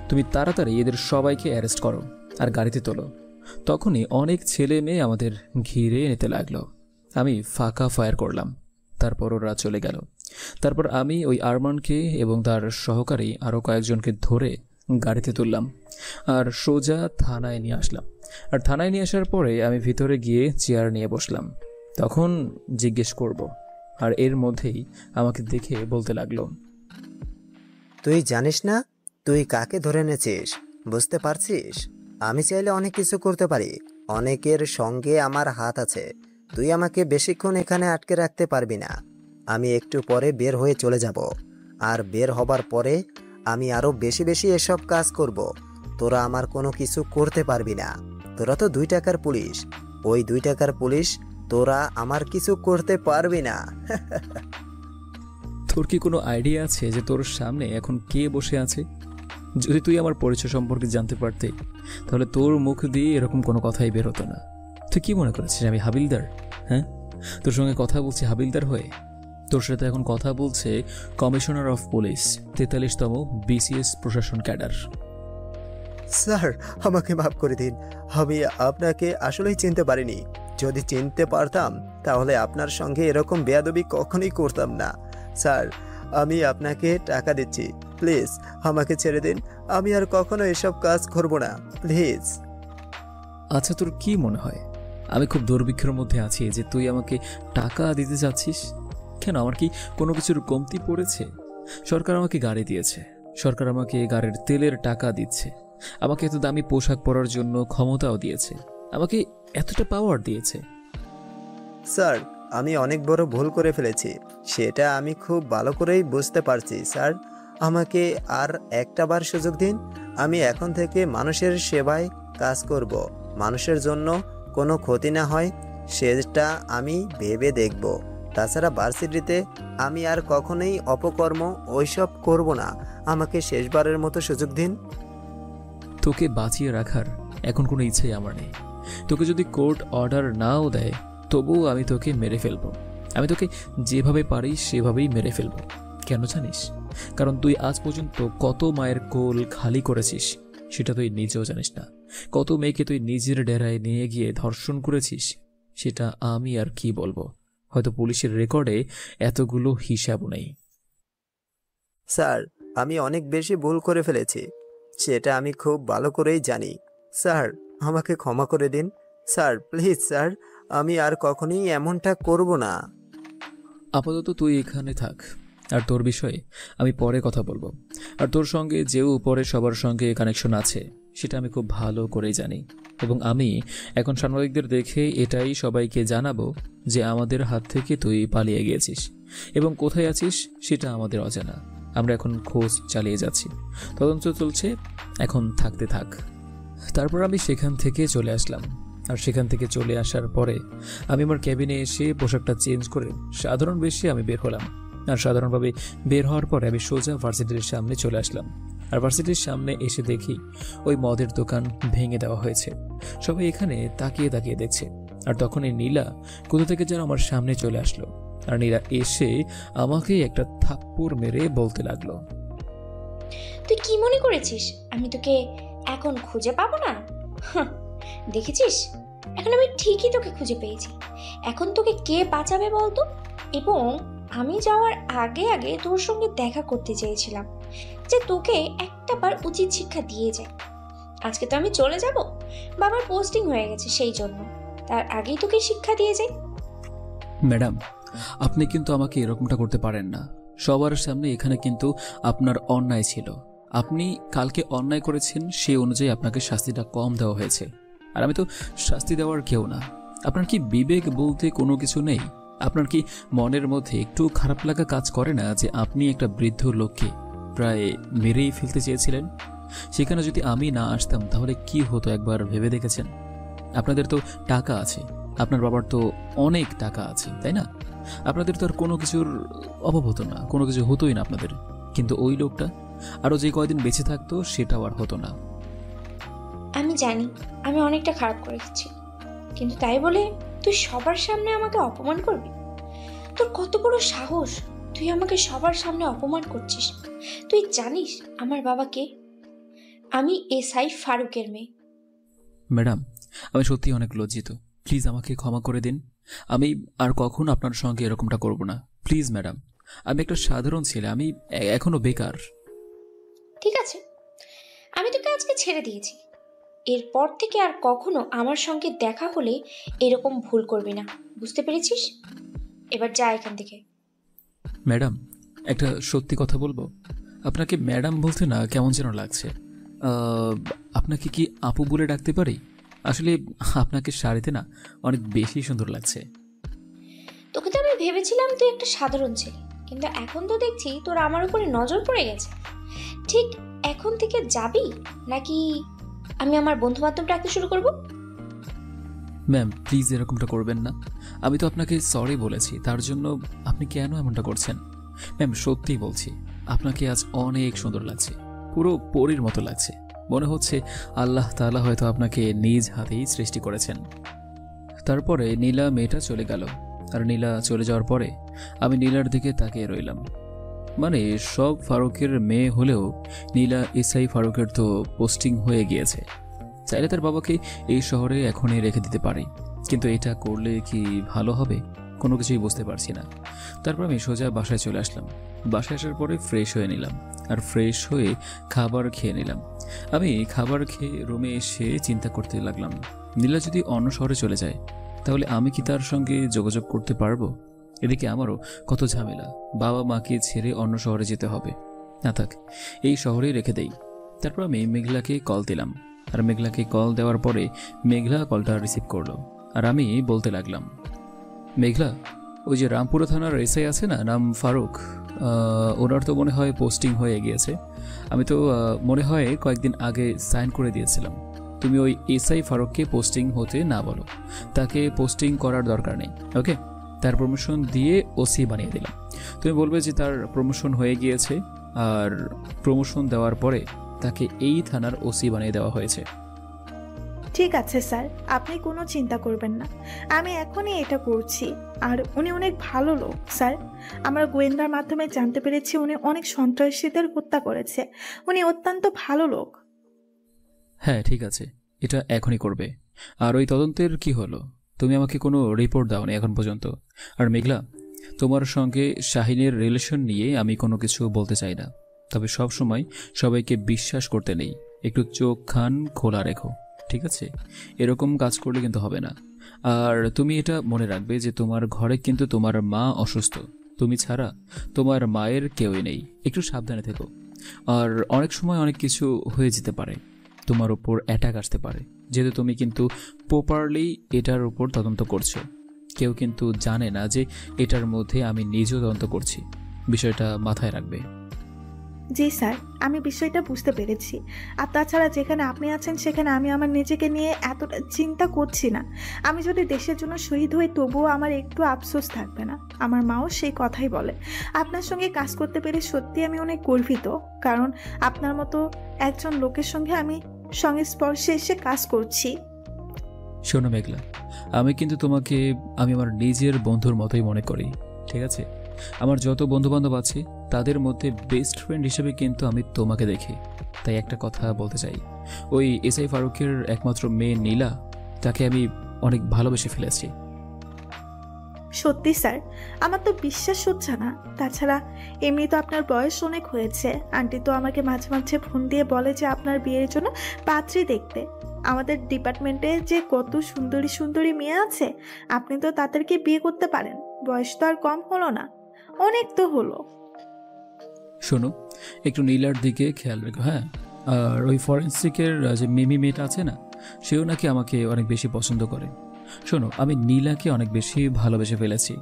তুমি তাড়াতাড়ি এদের সবাইকে অ্যারেস্ট করো, আর গাড়িতে তোলো। তখনই অনেক ছেলে মেয়ে আমাদের ঘিরে নিতে লাগলো। আমি ফাঁকা ফায়ার করলাম, তারপর ওরা চলে গেল। তারপর আমি ওই আরমানকে এবং তার সহকারী আরও কয়েকজনকে ধরে গাড়িতে তুললাম আর সোজা থানায় নিয়ে আসলাম। আর থানায় নিয়ে আসার পরে আমি ভিতরে গিয়ে চেয়ার নিয়ে বসলাম। তখন জিজ্ঞেস করব, আর এর মধ্যেই আমাকে দেখে বলতে লাগলো, তুই জানিস না তুই কাকে ধরে এনেছিস? বুঝতে পারছিস? আমি চাইলে অনেক কিছু করতে পারি, অনেকের সঙ্গে আমার হাত আছে। তুই আমাকে বেশিক্ষণ এখানে আটকে রাখতে পারবি না। আমি একটু পরে বের হয়ে চলে যাব, আর বের হবার পরে আমি আরও বেশি বেশি এসব কাজ করব। তোরা আমার কোনো কিছু করতে পারবি না। তোরা তো 2 টাকার পুলিশ, ওই 2 টাকার পুলিশ, তোরা আমার কিছু করতে পারবি না। তোর কি কোনো আইডিয়া আছে যে তোর সামনে এখন কে বসে আছে? যদি তুই আমার পরিচয় সম্পর্কে জানতে পারতে, তাহলে তোর মুখ দিয়ে এরকম কোনো কথাই বের হতো না। তুই কি মনে করেছিস আমি হাবিলদার? হ্যাঁ, তোর সঙ্গে কথা বলছি হাবিলদার হয়ে? তোর সাথে এখন কথা বলছে কমিশনার অফ পুলিশ, 43তম BCS প্রশাসন ক্যাডার। স্যার, আমাকে মাফ করে দিন। আমি আপনাকে আসলেই চিনতে পারিনি। যদি চিনতে পারতাম তাহলে আপনার সঙ্গে এরকম বেয়াদবি কখনোই করতাম না। স্যার, আমি আপনাকে টাকা দিচ্ছি, প্লিজ আমাকে ছেড়ে দিন। আমি আর কখনো এসব কাজ করব না, প্লিজ। আচ্ছা, তোর কি মনে হয় আমি খুব দুর্ভিক্ষের মধ্যে আছি যে তুই আমাকে টাকা দিতে চাচ্ছিস? কেন, আমার কি কোনো কিছুর কমতি পড়েছে? সরকার আমাকে গাড়ি দিয়েছে, সরকার আমাকে গাড়ির তেলের টাকা দিচ্ছে, আমাকে এত দামি পোশাক পরার জন্য ক্ষমতাও দিয়েছে, আমাকে এতটা পাওয়ার দিয়েছে। স্যার, আমি অনেক বড় ভুল করে ফেলেছি, সেটা আমি খুব ভালো করেই বুঝতে পারছি। স্যার, আমাকে আর একটা বার সুযোগ দিন। আমি এখন থেকে মানুষের সেবায় কাজ করব। মানুষের জন্য কোনো ক্ষতি না হয় সেটা আমি ভেবে দেখব। তাছাড়া ভার্সিটিতে আমি আর কখনোই অপকর্ম ওইসব করব না। আমাকে শেষবারের মতো সুযোগ দিন। তোকে বাঁচিয়ে রাখার এখন কোনো ইচ্ছেই আমার নেই। তোকে যদি কোর্ট অর্ডার নাও দেয় তবুও আমি তোকে মেরে ফেলবো। আমি তোকে যেভাবে পারি সেভাবেই মেরে ফেলবো। কেন জানিস? কারণ তুই আজ পর্যন্ত কত মায়ের কোল খালি করেছিস সেটা তুই নিজেও জানিস না। কত মেয়েকে তুই নিজের ডেরায় নিয়ে গিয়ে ধর্ষণ করেছিস সেটা আমি আর কি বলবো। হয়তো পুলিশের রেকর্ডে এতগুলো হিসাবও নেই। স্যার, আমি অনেক বেশি ভুল করে ফেলেছি, সেটা আমি খুব ভালো করেই জানি। স্যার, আমাকে ক্ষমা করে দিন। স্যার, প্লিজ স্যার, আমি আর কখনোই এমনটা করব না। আপাতত তুই এখানে থাক, আর তোর বিষয়ে আমি পরে কথা বলবো। আর তোর সঙ্গে যে উপরে সবার সঙ্গে কানেকশন আছে সেটা আমি খুব ভালো করেই জানি, এবং আমি এখন সাংবাদিকদের দেখে এটাই সবাইকে জানাবো যে আমাদের হাত থেকে তুই পালিয়ে গিয়েছিস এবং কোথায় আছিস সেটা আমাদের অজানা। আমরা এখন খোঁজ চালিয়ে যাচ্ছি, তদন্ত চলছে, এখন থাকতে থাক। তারপর আমি সেখান থেকে চলে আসলাম। আর সেখান থেকে চলে আসার পরে আমি আমার ক্যাবিনে এসে পোশাকটা চেঞ্জ করে সাধারণ বেশে আমি বের হলাম। আর সাধারণভাবে বের হওয়ার পরে আমি সোজা ভার্সিটির সামনে চলে আসলাম। আর ভার্সিটির সামনে এসে দেখি ওই মদের দোকান ভেঙে দেওয়া হয়েছে। সবাই এখানে তাকিয়ে তাকিয়ে দেখছে। আর তখন এই নীলা কোথা থেকে যেন আমার সামনে চলে আসলো। আর নীলা এসে আমাকে একটা থাপ্পড় মেরে বলতে লাগলো, তুই কি মনে করেছিস আমি তোকে এখন খুঁজে পাবো না? দেখেছিস, এখন আমি ঠিকই তোকে খুঁজে পেয়েছি। এখন তোকে কে বাঁচাবে বলতো? এবং আমি যাওয়ার আগে আগে তোর সঙ্গে দেখা করতে চেয়েছিলাম যে তোকে একটা বার উচিত শিক্ষা দিয়ে যায়। আজকে তো আমি চলে যাব, বাবার পোস্টিং হয়ে গেছে, সেই জন্য তার আগেই তোকে শিক্ষা দিয়ে যাই। ম্যাডাম, আপনি কিন্তু আমাকে এরকমটা করতে পারেন না। সবার সামনে এখানে কিন্তু আপনার অন্যায় ছিল। আপনি কালকে অন্যায় করেছেন, সেই অনুযায়ী আপনাকে শাস্তিটা কম দেওয়া হয়েছে। আর আমি তো শাস্তি দেওয়ার কেউ না। আপনার কি বিবেক বলতে কোনো কিছু নেই? আপনার কি মনের মধ্যে একটু খারাপ লাগা কাজ করে না যে আপনি একটা বৃদ্ধ লোককে প্রায় মেরেই ফেলতে চেয়েছিলেন? সেখানে যদি আমি না আসতাম তাহলে কি হতো একবার ভেবে দেখেছেন? আপনাদের তো টাকা আছে, আপনার বাবার তো অনেক টাকা আছে, তাই না? আপনাদের তো আর কোনো কিছুর অভাব হতো না, কোনো কিছু হতোই না আপনাদের। কিন্তু ওই লোকটা আরও যে কয়দিন বেঁচে থাকতো সেটাও আর হতো না। আমি জানি আমি অনেকটা খারাপ করেছি, কিন্তু তাই বলে তুই সবার সামনে আমাকে অপমান করবি? তোর কত বড় সাহস, তুই আমাকে সবার সামনে অপমান করছিস? তুই জানিস আমার বাবাকে? আমি এসআই ফারুকের মেয়ে। ম্যাডাম, আমি সত্যি অনেক লজ্জিত। প্লিজ আমাকে ক্ষমা করে দিন। আমি আর কখনো আপনার সঙ্গে এরকমটা করব না। প্লিজ ম্যাডাম, আমি একটা সাধারণ ছেলে, আমি এখনো বেকার। ঠিক আছে, আমি তোকে আজকে ছেড়ে দিয়েছি। এরপর থেকে আর কখনো আমার সঙ্গে দেখা হলে এরকম ভুল করবি না, বুঝতে পেরেছিস? এবার যা এখান থেকে। ম্যাডাম, একটা সত্যি কথা বলবো। আপনাকে ম্যাডাম বলতে না কেমন যেন লাগছে। আপনাকে কি আপু বলে ডাকতে পারি? আসলে আপনাকে শাড়িতে না অনেক বেশি সুন্দর লাগছে। তোকে তো আমি ভেবেছিলাম তুই একটা সাধারণ ছেলে, কিন্তু এখন তো দেখছি তোর আমার উপরে নজর পড়ে গেছে। ঠিক এখন থেকে যাবি নাকি আমি আমার বন্ধু বান্ধব ডাকতে শুরু করব? ম্যাম, প্লিজ এরকমটা করবেন না। আমি তো আপনাকে সরি বলেছি, তার জন্য আপনি কেন এমনটা করছেন? ম্যাম, সত্যিই বলছি, আপনাকে আজ অনেক সুন্দর লাগছে, পুরো পরীর মতো লাগছে। মনে হচ্ছে আল্লাহ তাআলা হয়তো আপনাকে নিজ হাতেই সৃষ্টি করেছেন। তারপরে নীলা মেয়েটা চলে গেল। আর নীলা চলে যাওয়ার পরে আমি নীলার দিকে তাকিয়ে রইলাম। মানে সব ফারুকের মেয়ে হলেও নীলা এসআই ফারুকের তো পোস্টিং হয়ে গিয়েছে। চাইলে তার বাবাকে এই শহরে এখনই রেখে দিতে পারে, কিন্তু এটা করলে কি ভালো হবে? কোনো কিছুই বুঝতে পারছি না। তারপর আমি সোজা বাসায় চলে আসলাম। বাসায় আসার পরে ফ্রেশ হয়ে নিলাম, আর ফ্রেশ হয়ে খাবার খেয়ে নিলাম। আমি খাবার খেয়ে রুমে এসে চিন্তা করতে লাগলাম, নীলা যদি অন্য শহরে চলে যায় তাহলে আমি কি তার সঙ্গে যোগাযোগ করতে পারবো? এদিকে আমারও কত ঝামেলা, বাবা মাকে ছেড়ে অন্য শহরে যেতে হবে। না থাক, এই শহরেই রেখে দেই। তারপর আমি মেঘলাকে কল দিলাম, আর মেঘলাকে কল দেওয়ার পরে মেঘলা কলটা রিসিভ করলো। আর আমি বলতে লাগলাম, মেঘলা, ওই যে রামপুরা থানার এসআই আছে না, নাম ফারুক, ওনার তো মনে হয় পোস্টিং হয়ে গিয়েছে। আমি তো মনে হয় কয়েকদিন আগে সাইন করে দিয়েছিলাম। তুমি ওই এসআই ফারুককে পোস্টিং হতে না বলো, তাকে পোস্টিং করার দরকার নেই। ওকে, তার প্রমোশন দিয়ে ওসি বানিয়ে দিলাম। তুমি বলবে যে তার প্রমোশন হয়ে গিয়েছে, আর প্রমোশন দেওয়ার পরে তাকে এই থানার ওসি বানিয়ে দেওয়া হয়েছে। ঠিক আছে স্যার, আপনি কোনো চিন্তা করবেন না, আমি এখনই এটা করছি। আর উনি অনেক ভালো লোক স্যার। আমরা গোয়েন্দার মাধ্যমে জানতে পেরেছি উনি অনেক সন্ত্রাসীদের হত্যা করেছে। উনি অত্যন্ত ভালো লোক। হ্যাঁ ঠিক আছে, এটা এখনই করবে। আর ওই তদন্তের কি হলো? তুমি আমাকে কোনো রিপোর্ট দাওনি এখন পর্যন্ত। আর মেঘলা, তোমার সঙ্গে শাহিনের রিলেশন নিয়ে আমি কোনো কিছু বলতে চাই না, তবে সব সময় সবাইকে বিশ্বাস করতে নেই। একটু চোখ কান খোলা রেখো, ঠিক আছে? এরকম কাজ করলে কিন্তু হবে না। আর তুমি এটা মনে রাখবে যে তোমার ঘরে কিন্তু তোমার মা অসুস্থ, তুমি ছাড়া তোমার মায়ের কেউই নেই। একটু সাবধানে থেকো। আর অনেক সময় অনেক কিছু হয়ে যেতে পারে, তোমার উপর অ্যাটাক আসতে পারে, যেহেতু তুমি কিন্তু প্রপারলি এটার উপর তদন্ত করছো। কেউ কিন্তু জানে না যে এটার মধ্যে আমি নিজেও তদন্ত করছি। বিষয়টা মাথায় রাখবে। জি স্যার, আমি বিষয়টা বুঝতে পেরেছি। আর তাছাড়া যেখানে আপনি আছেন সেখানে আমি আমার নিজেকে নিয়ে এতটা চিন্তা করছি না। আমি যদি দেশের জন্য শহীদ হই তবুও আমার একটু আফসোস থাকবে না। আমার মাও সেই কথাই বলে। আপনার সঙ্গে কাজ করতে পেরে সত্যি আমি অনেক গর্বিত, কারণ আপনার মতো একজন লোকের সঙ্গে আমি সংস্পর্শে এসে কাজ করছি। শোনো মেঘলা, আমি কিন্তু তোমাকে আমি আমার নিজের বন্ধুর মতোই মনে করি, ঠিক আছে? আমার যত বন্ধুবান্ধব আছে তাদের মধ্যে বেস্ট ফ্রেন্ড হিসেবে কিন্তু আমি তোমাকে দেখি। তাই একটা কথা বলতে চাই, ওই এসআই ফারুকের একমাত্র মেয়ে নীলা, তাকে আমি অনেক ভালোবেসে ফেলেছি। সত্যি স্যার, আমার তো বিশ্বাস হচ্ছে না। তাছাড়া এমনি তো আপনার বয়স অনেক হয়েছে। আন্টি তো আমাকে মাঝে মাঝে ফোন দিয়ে বলে যে আপনার বিয়ের জন্য পাত্রী দেখতে। আমাদের ডিপার্টমেন্টে যে কত সুন্দরী সুন্দরী মেয়ে আছে, আপনি তো তাদেরকে বিয়ে করতে পারেন। বয়স তো আর কম হলো না, অনেক তো হলো। শোনো, একটু নীলার দিকে খেয়াল রেখো, হ্যাঁ? আর ওই ফরেন্সিকের যে মিমি মেয়েটা আছে না, সেও নাকি আমাকে অনেক বেশি পছন্দ করে। শোনো, আমি নীলাকে অনেক বেশি ভালোবেসে ফেলেছি,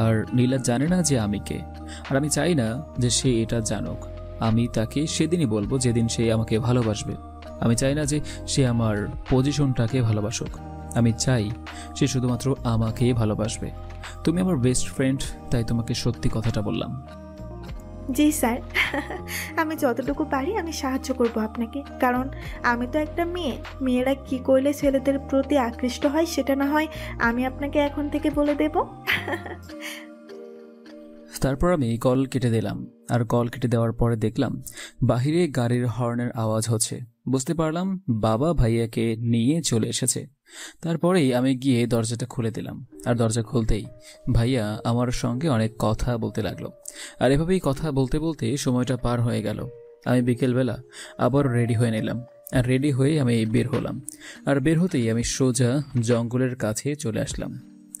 আর নীলা জানে না যে আমি কে। আর আমি চাই না যে সে এটা জানুক। আমি তাকে সেদিনই বলবো যেদিন সে আমাকে ভালোবাসবে। আমি চাই না যে সে আমার পজিশনটাকে ভালোবাসুক। আমি চাই সে শুধুমাত্র আমাকেই ভালোবাসবে। তুমি আমার বেস্ট ফ্রেন্ড, তাই তোমাকে সত্যি কথাটা বললাম। জি স্যার, আমি যতটুকু পারি আমি সাহায্য করব আপনাকে, কারণ আমি তো একটা মেয়ে। মেয়েরা কি করলে ছেলেদের প্রতি আকৃষ্ট হয় সেটা না হয় আমি আপনাকে এখন থেকে বলে দেব। তারপর আমি কল কেটে দিলাম। আর কল কেটে দেওয়ার পরে দেখলাম বাহিরে গাড়ির হর্নের আওয়াজ হচ্ছে। বুঝতে পারলাম বাবা ভাইয়াকে নিয়ে চলে এসেছে। তারপরেই আমি গিয়ে দরজাটা খুলে দিলাম। আর দরজা খুলতেই ভাইয়া আমার সঙ্গে অনেক কথা বলতে লাগলো। আর এভাবেই কথা বলতে বলতে সময়টা পার হয়ে গেল। আমি বিকেলবেলা আবার রেডি হয়ে নিলাম। আর রেডি হয়ে আমি বের হলাম। আর বের হতেই আমি সোজা জঙ্গলের কাছে চলে আসলাম।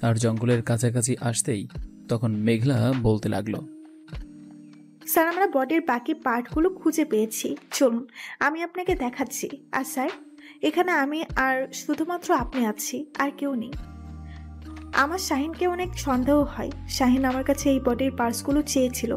আর জঙ্গলের কাছাকাছি আসতেই তখন মেঘলা বলতে লাগলো, স্যার আমরা বডির বাকি পার্টগুলো খুঁজে পেয়েছি, চলুন আমি আপনাকে দেখাচ্ছি। আর স্যার এখানে আমি আর শুধুমাত্র আপনি আছি, আর কেউ নেই। আমার শাহিনকে অনেক সন্দেহ হয়। শাহিন আমার কাছে এই বডির পার্টসগুলো চেয়েছিল।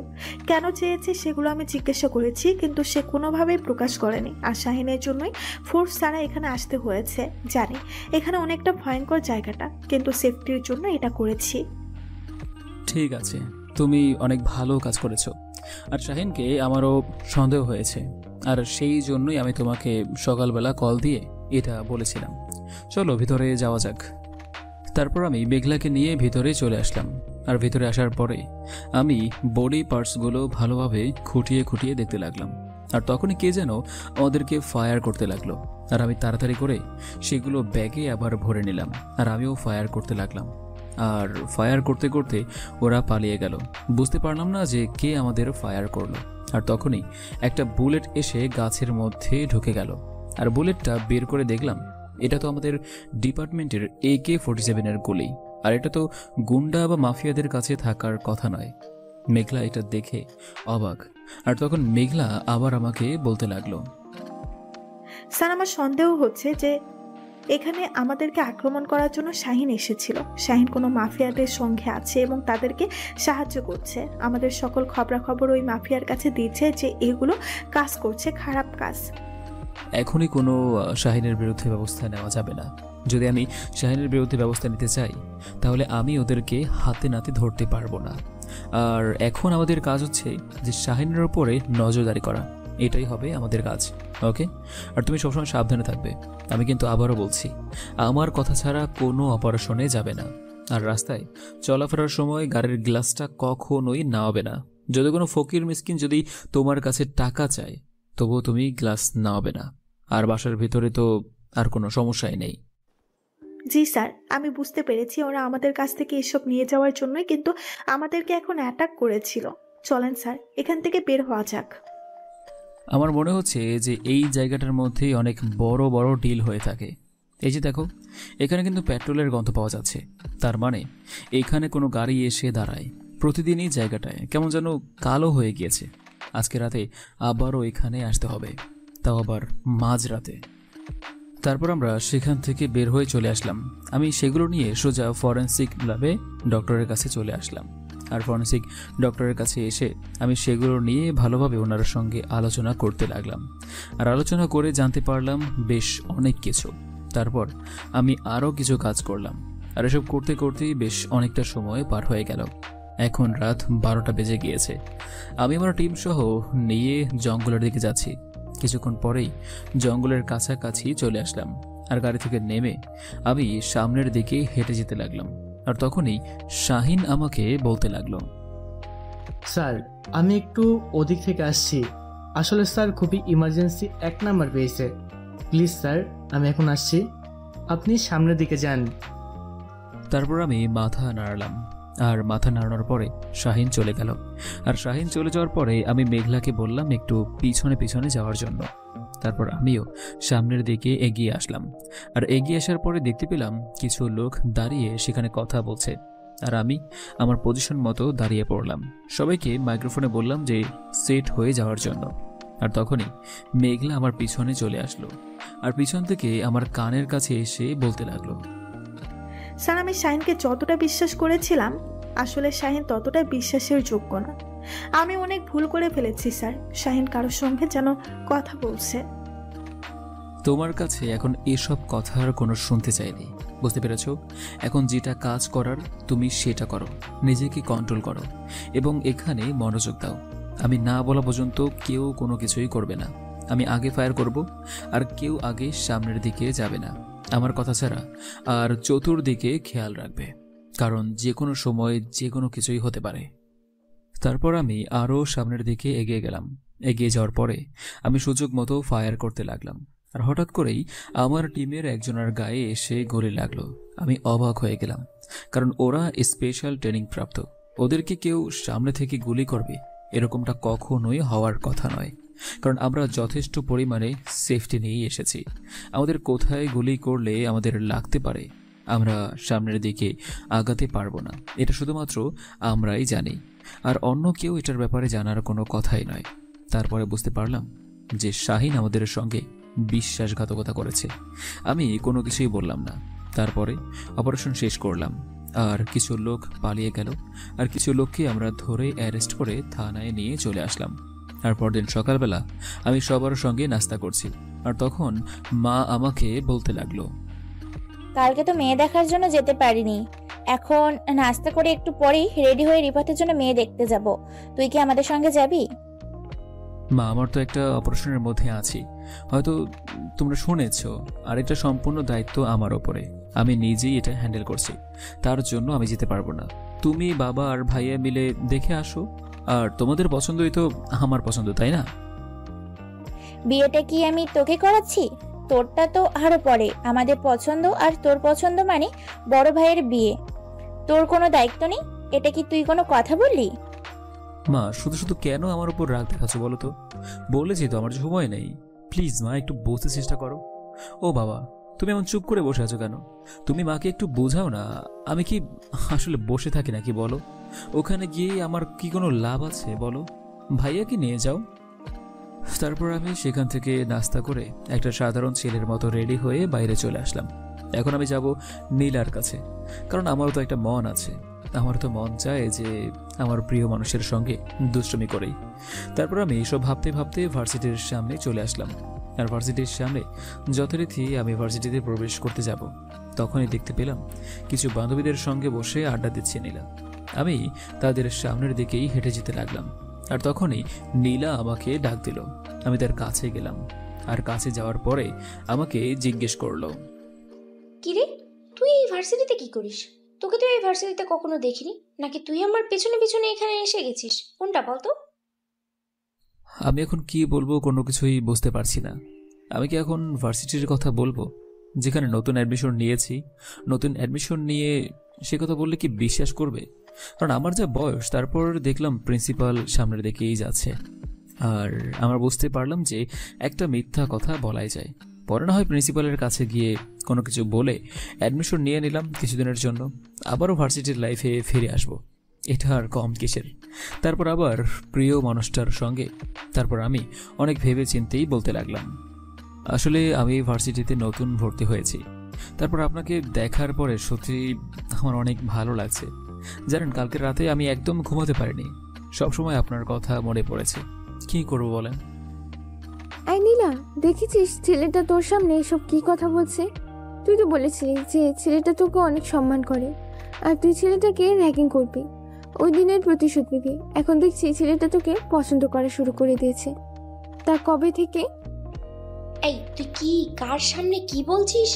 কেন চেয়েছে সেগুলো আমি জিজ্ঞাসা করেছি, কিন্তু সে কোনোভাবেই প্রকাশ করেনি। আর শাহিনের জন্যই ফোর্স ছাড়া এখানে আসতে হয়েছে। জানি এখানে অনেকটা ভয়ঙ্কর জায়গাটা, কিন্তু সেফটির জন্য এটা করেছি। ঠিক আছে, তুমি অনেক ভালো কাজ করেছো। আর শাহিনকে আমারও সন্দেহ হয়েছে, আর সেই জন্যই আমি তোমাকে সকালবেলা কল দিয়ে এটা বলেছিলাম। চলো ভিতরে যাওয়া যাক। তারপর আমি মেঘলাকে নিয়ে ভিতরে চলে আসলাম। আর ভিতরে আসার পরে আমি বডি পার্টসগুলো ভালোভাবে খুঁটিয়ে খুঁটিয়ে দেখতে লাগলাম। আর তখনই কে যেন আমাদেরকে ফায়ার করতে লাগলো। আর আমি তাড়াতাড়ি করে সেগুলো ব্যাগে আবার ভরে নিলাম। আর আমিও ফায়ার করতে লাগলাম। আর ফায়ার করতে করতে ওরা পালিয়ে গেল। বুঝতে পারলাম না যে কে আমাদের ফায়ার করলো। আর তখনই একটা বুলেট এসে গাছের মধ্যে ঢুকে গেল। আর বুলেটটা বের করে দেখলাম এটা তো আমাদের ডিপার্টমেন্টের AK-47 গুলি। আর এটা তো গুন্ডা বা মাফিয়াদের কাছে থাকার কথা নয়। মেঘলা এটা দেখে অবাক। আর তখন মেঘলা আবার আমাকে বলতে লাগলো, স্যার আমার সন্দেহ হচ্ছে যে এখানে আমাদেরকে আক্রমণ করার জন্য শাহিন এসেছিল। শাহিন কোনো মাফিয়াদের সঙ্গে আছে এবং তাদেরকে সাহায্য করছে। আমাদের সকল খবরাখবর ওই মাফিয়ার কাছে দিচ্ছে যে এগুলো কাজ করছে, খারাপ কাজ। এখনই কোনো শাহিনের বিরুদ্ধে ব্যবস্থা নেওয়া যাবে না। যদি আমি শাহিনের বিরুদ্ধে ব্যবস্থা নিতে চাই তাহলে আমি ওদেরকে হাতে নাতে ধরতে পারবো না। আর এখন আমাদের কাজ হচ্ছে যে শাহিনের উপরে নজরদারি করা। এটাই হবে আমাদের কাজ, ওকে? আর তুমি সবসময় সাবধানে থাকবে। আমি কিন্তু আবারও বলছি, আমার কথা ছাড়া কোনো অপারেশনে যাবে না। আর রাস্তায় চলাফেরার সময় গাড়ির গ্লাসটা কখনোই নামাবে না। যদি কোনো ফকির মিসকিন যদি তোমার কাছে টাকা চায় তবুও তুমি গ্লাস নামাবে না। আর বাসার ভিতরে তো আর কোনো সমস্যাই নেই। জি স্যার, আমি বুঝতে পেরেছি ওরা আমাদের কাছ থেকে এসব নিয়ে যাওয়ার জন্যই কিন্তু আমাদেরকে এখন অ্যাটাক করেছিল। চলেন স্যার এখান থেকে বের হওয়া যাক। আমার মনে হচ্ছে যে এই জায়গাটার মধ্যেই অনেক বড় বড় ডিল হয়ে থাকে। এই যে দেখো, এখানে কিন্তু পেট্রোলের গন্ধ পাওয়া যাচ্ছে। তার মানে এখানে কোনো গাড়ি এসে দাঁড়ায়। প্রতিদিনই জায়গাটায় কেমন যেন কালো হয়ে গিয়েছে। আজকে রাতে আবারও এখানে আসতে হবে, তাও আবার মাঝরাতে। তারপর আমরা সেখান থেকে বের হয়ে চলে আসলাম। আমি সেগুলো নিয়ে সোজা ফরেন্সিক ল্যাবে ডক্টরের কাছে চলে আসলাম। আর ফরেন্সিক ডক্টরের কাছে এসে আমি সেগুলো নিয়ে ভালোভাবে ওনার সঙ্গে আলোচনা করতে লাগলাম। আর আলোচনা করে জানতে পারলাম বেশ অনেক কিছু। তারপর আমি আরও কিছু কাজ করলাম। আর এসব করতে করতেই বেশ অনেকটা সময় পার হয়ে গেল। এখন রাত 12টা বেজে গিয়েছে। আমি আমার টিম সহ নিয়ে জঙ্গলের দিকে যাচ্ছি। কিছুক্ষণ পরেই জঙ্গলের কাছাকাছি চলে আসলাম। আর গাড়ি থেকে নেমে আমি সামনের দিকে হেঁটে যেতে লাগলাম। আর তখনই শাহিন আমাকে বলতে লাগলো, স্যার আমি একটু ওদিক থেকে আসছি। আসলে স্যার খুবই ইমার্জেন্সি 1 নাম্বার পেয়েছে। প্লিজ স্যার আমি এখন আসছি, আপনি সামনের দিকে যান। তারপর আমি মাথা নাড়ালাম। আর মাথা নাড়ানোর পরে শাহিন চলে গেল। আর শাহিন চলে যাওয়ার পরে আমি মেঘলাকে বললাম একটু পিছনে পিছনে যাওয়ার জন্য। তারপর আমিও সামনের দিকে এগিয়ে আসলাম। আর এগিয়ে আসার পরে দেখতে পেলাম কিছু লোক দাঁড়িয়ে সেখানে কথা বলছে। আর আমি আমার পজিশন মতো দাঁড়িয়ে পড়লাম। সবাইকে মাইক্রোফোনে বললাম যে সেট হয়ে যাওয়ার জন্য। আর তখনই মেঘলা আমার পিছনে চলে আসলো। আর পিছন থেকে আমার কানের কাছে এসে বলতে লাগলো, স্যার আমি শাহিনকে যতটা বিশ্বাস করেছিলাম আসলে শাহিন ততটা বিশ্বাসের যোগ্য না। আমি অনেক ভুল করে ফেলেছি স্যার। শাহিন কারোর সঙ্গে যেন কথা বলছে। তোমার কাছে এখন এসব কথার কোনো শুনতে চাইনি, বুঝতে পেরেছ? এখন যেটা কাজ করার তুমি সেটা করো, নিজেকে কন্ট্রোল করো এবং এখানে মনোযোগ দাও। আমি না বলা পর্যন্ত কেউ কোনো কিছুই করবে না। আমি আগে ফায়ার করব আর কেউ আগে সামনের দিকে যাবে না আমার কথা ছাড়া। আর চতুর্দিকে খেয়াল রাখবে, কারণ যে কোনো সময় যে কোনো কিছুই হতে পারে। তারপর আমি আরও সামনের দিকে এগিয়ে গেলাম। এগিয়ে যাওয়ার পরে আমি সুযোগ মতো ফায়ার করতে লাগলাম। আর হঠাৎ করেই আমার টিমের একজনের গায়ে এসে গুলি লাগলো। আমি অবাক হয়ে গেলাম, কারণ ওরা স্পেশাল ট্রেনিং প্রাপ্ত। ওদেরকে কেউ সামনে থেকে গুলি করবে এরকমটা কখনোই হওয়ার কথা নয়, কারণ আমরা যথেষ্ট পরিমাণে সেফটি নিয়েই এসেছি। আমাদের কোথায় গুলি করলে আমাদের লাগতে পারে, আমরা সামনের দিকে আগাতে পারবো না, এটা শুধুমাত্র আমরাই জানি, আর অন্য কেউ এটার ব্যাপারে জানার কোনো কথাই নয়। তারপরে বুঝতে পারলাম যে শাহিন আমাদের সঙ্গে বিশ্বাসঘাতকতা করেছে। আমি কোনো কিছুই বললাম না। তারপরে অপারেশন শেষ করলাম, আর কিছু লোক পালিয়ে গেল, আর কিছু লোককে আমরা ধরে অ্যারেস্ট করে থানায় নিয়ে চলে আসলাম। আর পরদিন সকালবেলা আমি সবার সঙ্গে নাস্তা করছি, আর তখন মা আমাকে বলতে লাগলো, কালকে তো মেয়ে দেখার জন্য যেতে পারিনি, এখন নাস্তা করে একটু পরেই রেডি হয়ে রিফাতের জন্য মেয়ে দেখতে যাব। তুই কি আমাদের সঙ্গে যাবি? মা, আমার তো একটা অপারেশনের মধ্যে আছি, হয়তো তোমরা শুনেছ, আর এটা সম্পূর্ণ দায়িত্ব আমার ওপরে। আমি নিজেই এটা হ্যান্ডেল করছি, তার জন্য আমি যেতে পারবো না। তুমি, বাবা আর ভাইয়া মিলে দেখে আসো, আর তোমাদের পছন্দই তো আমার পছন্দ, তাই না? বিয়েটা কি আমি তোকে করাচ্ছি? তোরটা তো আরো পরে। আমাদের পছন্দ আর তোর পছন্দ মানে বড় ভাইয়ের বিয়ে, তোর কোনো দায়িত্ব নেই? এটা কি তুই কোনো কথা বললি? মা, শুধু শুধু কেন আমার উপর রাগ দেখাচ্ছ বলো তো? বলেছি তো আমার সময় নেই। প্লিজ মা, একটু বুঝতে চেষ্টা করো। ও বাবা, তুমি এমন চুপ করে বসে আছো কেন? তুমি মাকে একটু বোঝাও না। আমি কি আসলে বসে থাকি নাকি বলো? ওখানে গিয়ে আমার কি কোনো লাভ আছে বলো? ভাইয়াকে নিয়ে যাও। তারপর আমি সেখান থেকে নাস্তা করে একটা সাধারণ ছেলের মতো রেডি হয়ে বাইরে চলে আসলাম। এখন আমি যাব নীলার কাছে, কারণ আমারও তো একটা মন আছে। আমার তো মন চায় যে আমার প্রিয় মানুষের সঙ্গে দুষ্টুমি করেই। তারপর আমি এইসব ভাবতে ভাবতে ভার্সিটির সামনে চলে আসলাম। আর ভার্সিটির সামনে যথারীতি আমি ভার্সিটিতে প্রবেশ করতে যাব, তখনই দেখতে পেলাম কিছু বান্ধবীদের সঙ্গে বসে আড্ডা দিচ্ছে নীলা। আমি তাদের সামনের দিকেই হেঁটে যেতে লাগলাম, আর তখনই নীলা আমাকে ডাক দিল। আমি তার কাছে গেলাম, আর কাছে যাওয়ার পরে আমাকে জিজ্ঞেস করলো, কিরে, তুই এই ভার্সিটিতে কি করিস? তোকে তো এই ভার্সিটিতে কখনো দেখিনি, নাকি তুই আমার পেছনে পেছনে এখানে এসে গেছিস? কোনটা বলতো? আমি এখন কি বলবো কোনো কিছুই বুঝতে পারছি না। আমি কি এখন ভার্সিটির কথা বলবো, যেখানে নতুন অ্যাডমিশন নিয়েছি? নতুন অ্যাডমিশন নিয়ে সে কথা বললে কি বিশ্বাস করবে? কারণ আমার যা বয়স, তারপর দেখলাম প্রিন্সিপাল সামনের দিকেই যাচ্ছে, আর আমরা বুঝতে পারলাম যে একটা মিথ্যা কথা বলাই যায়। পরে না হয় প্রিন্সিপালের কাছে গিয়ে কোনো কিছু বলে অ্যাডমিশন নিয়ে নিলাম কিছুদিনের জন্য, আবারও ভার্সিটির লাইফে ফিরে আসব। এটা আর কম কিসের? তারপর আবার প্রিয় মানুষটার সঙ্গে তারপর আমি অনেক ভেবে চিন্তেই বলতে লাগলাম, আসলে আমি ভার্সিটিতে নতুন ভর্তি হয়েছি। তারপর আপনাকে দেখার পরে সত্যি আমার অনেক ভালো লাগছে। জানেন, কালকে রাতে আমি একদম ঘুমাতে পারিনি, সবসময় আপনার কথা মনে পড়েছে। কি করবো বলেন? আই নীলা, দেখেছিস ছেলেটা তোর সামনে এসব কি কথা বলছে? তুই তো বলেছিলি যে ছেলেটা তোকে অনেক সম্মান করে, আর তুই ছেলেটাকে র্যাগিং করবি, ওই দিনের প্রতিশোধ নিবি। এখন দেখছি ছেলেটা তোকে পছন্দ করা শুরু করে দিয়েছে। তা কবে থেকে? এই, তুই কি কার সামনে কি বলছিস?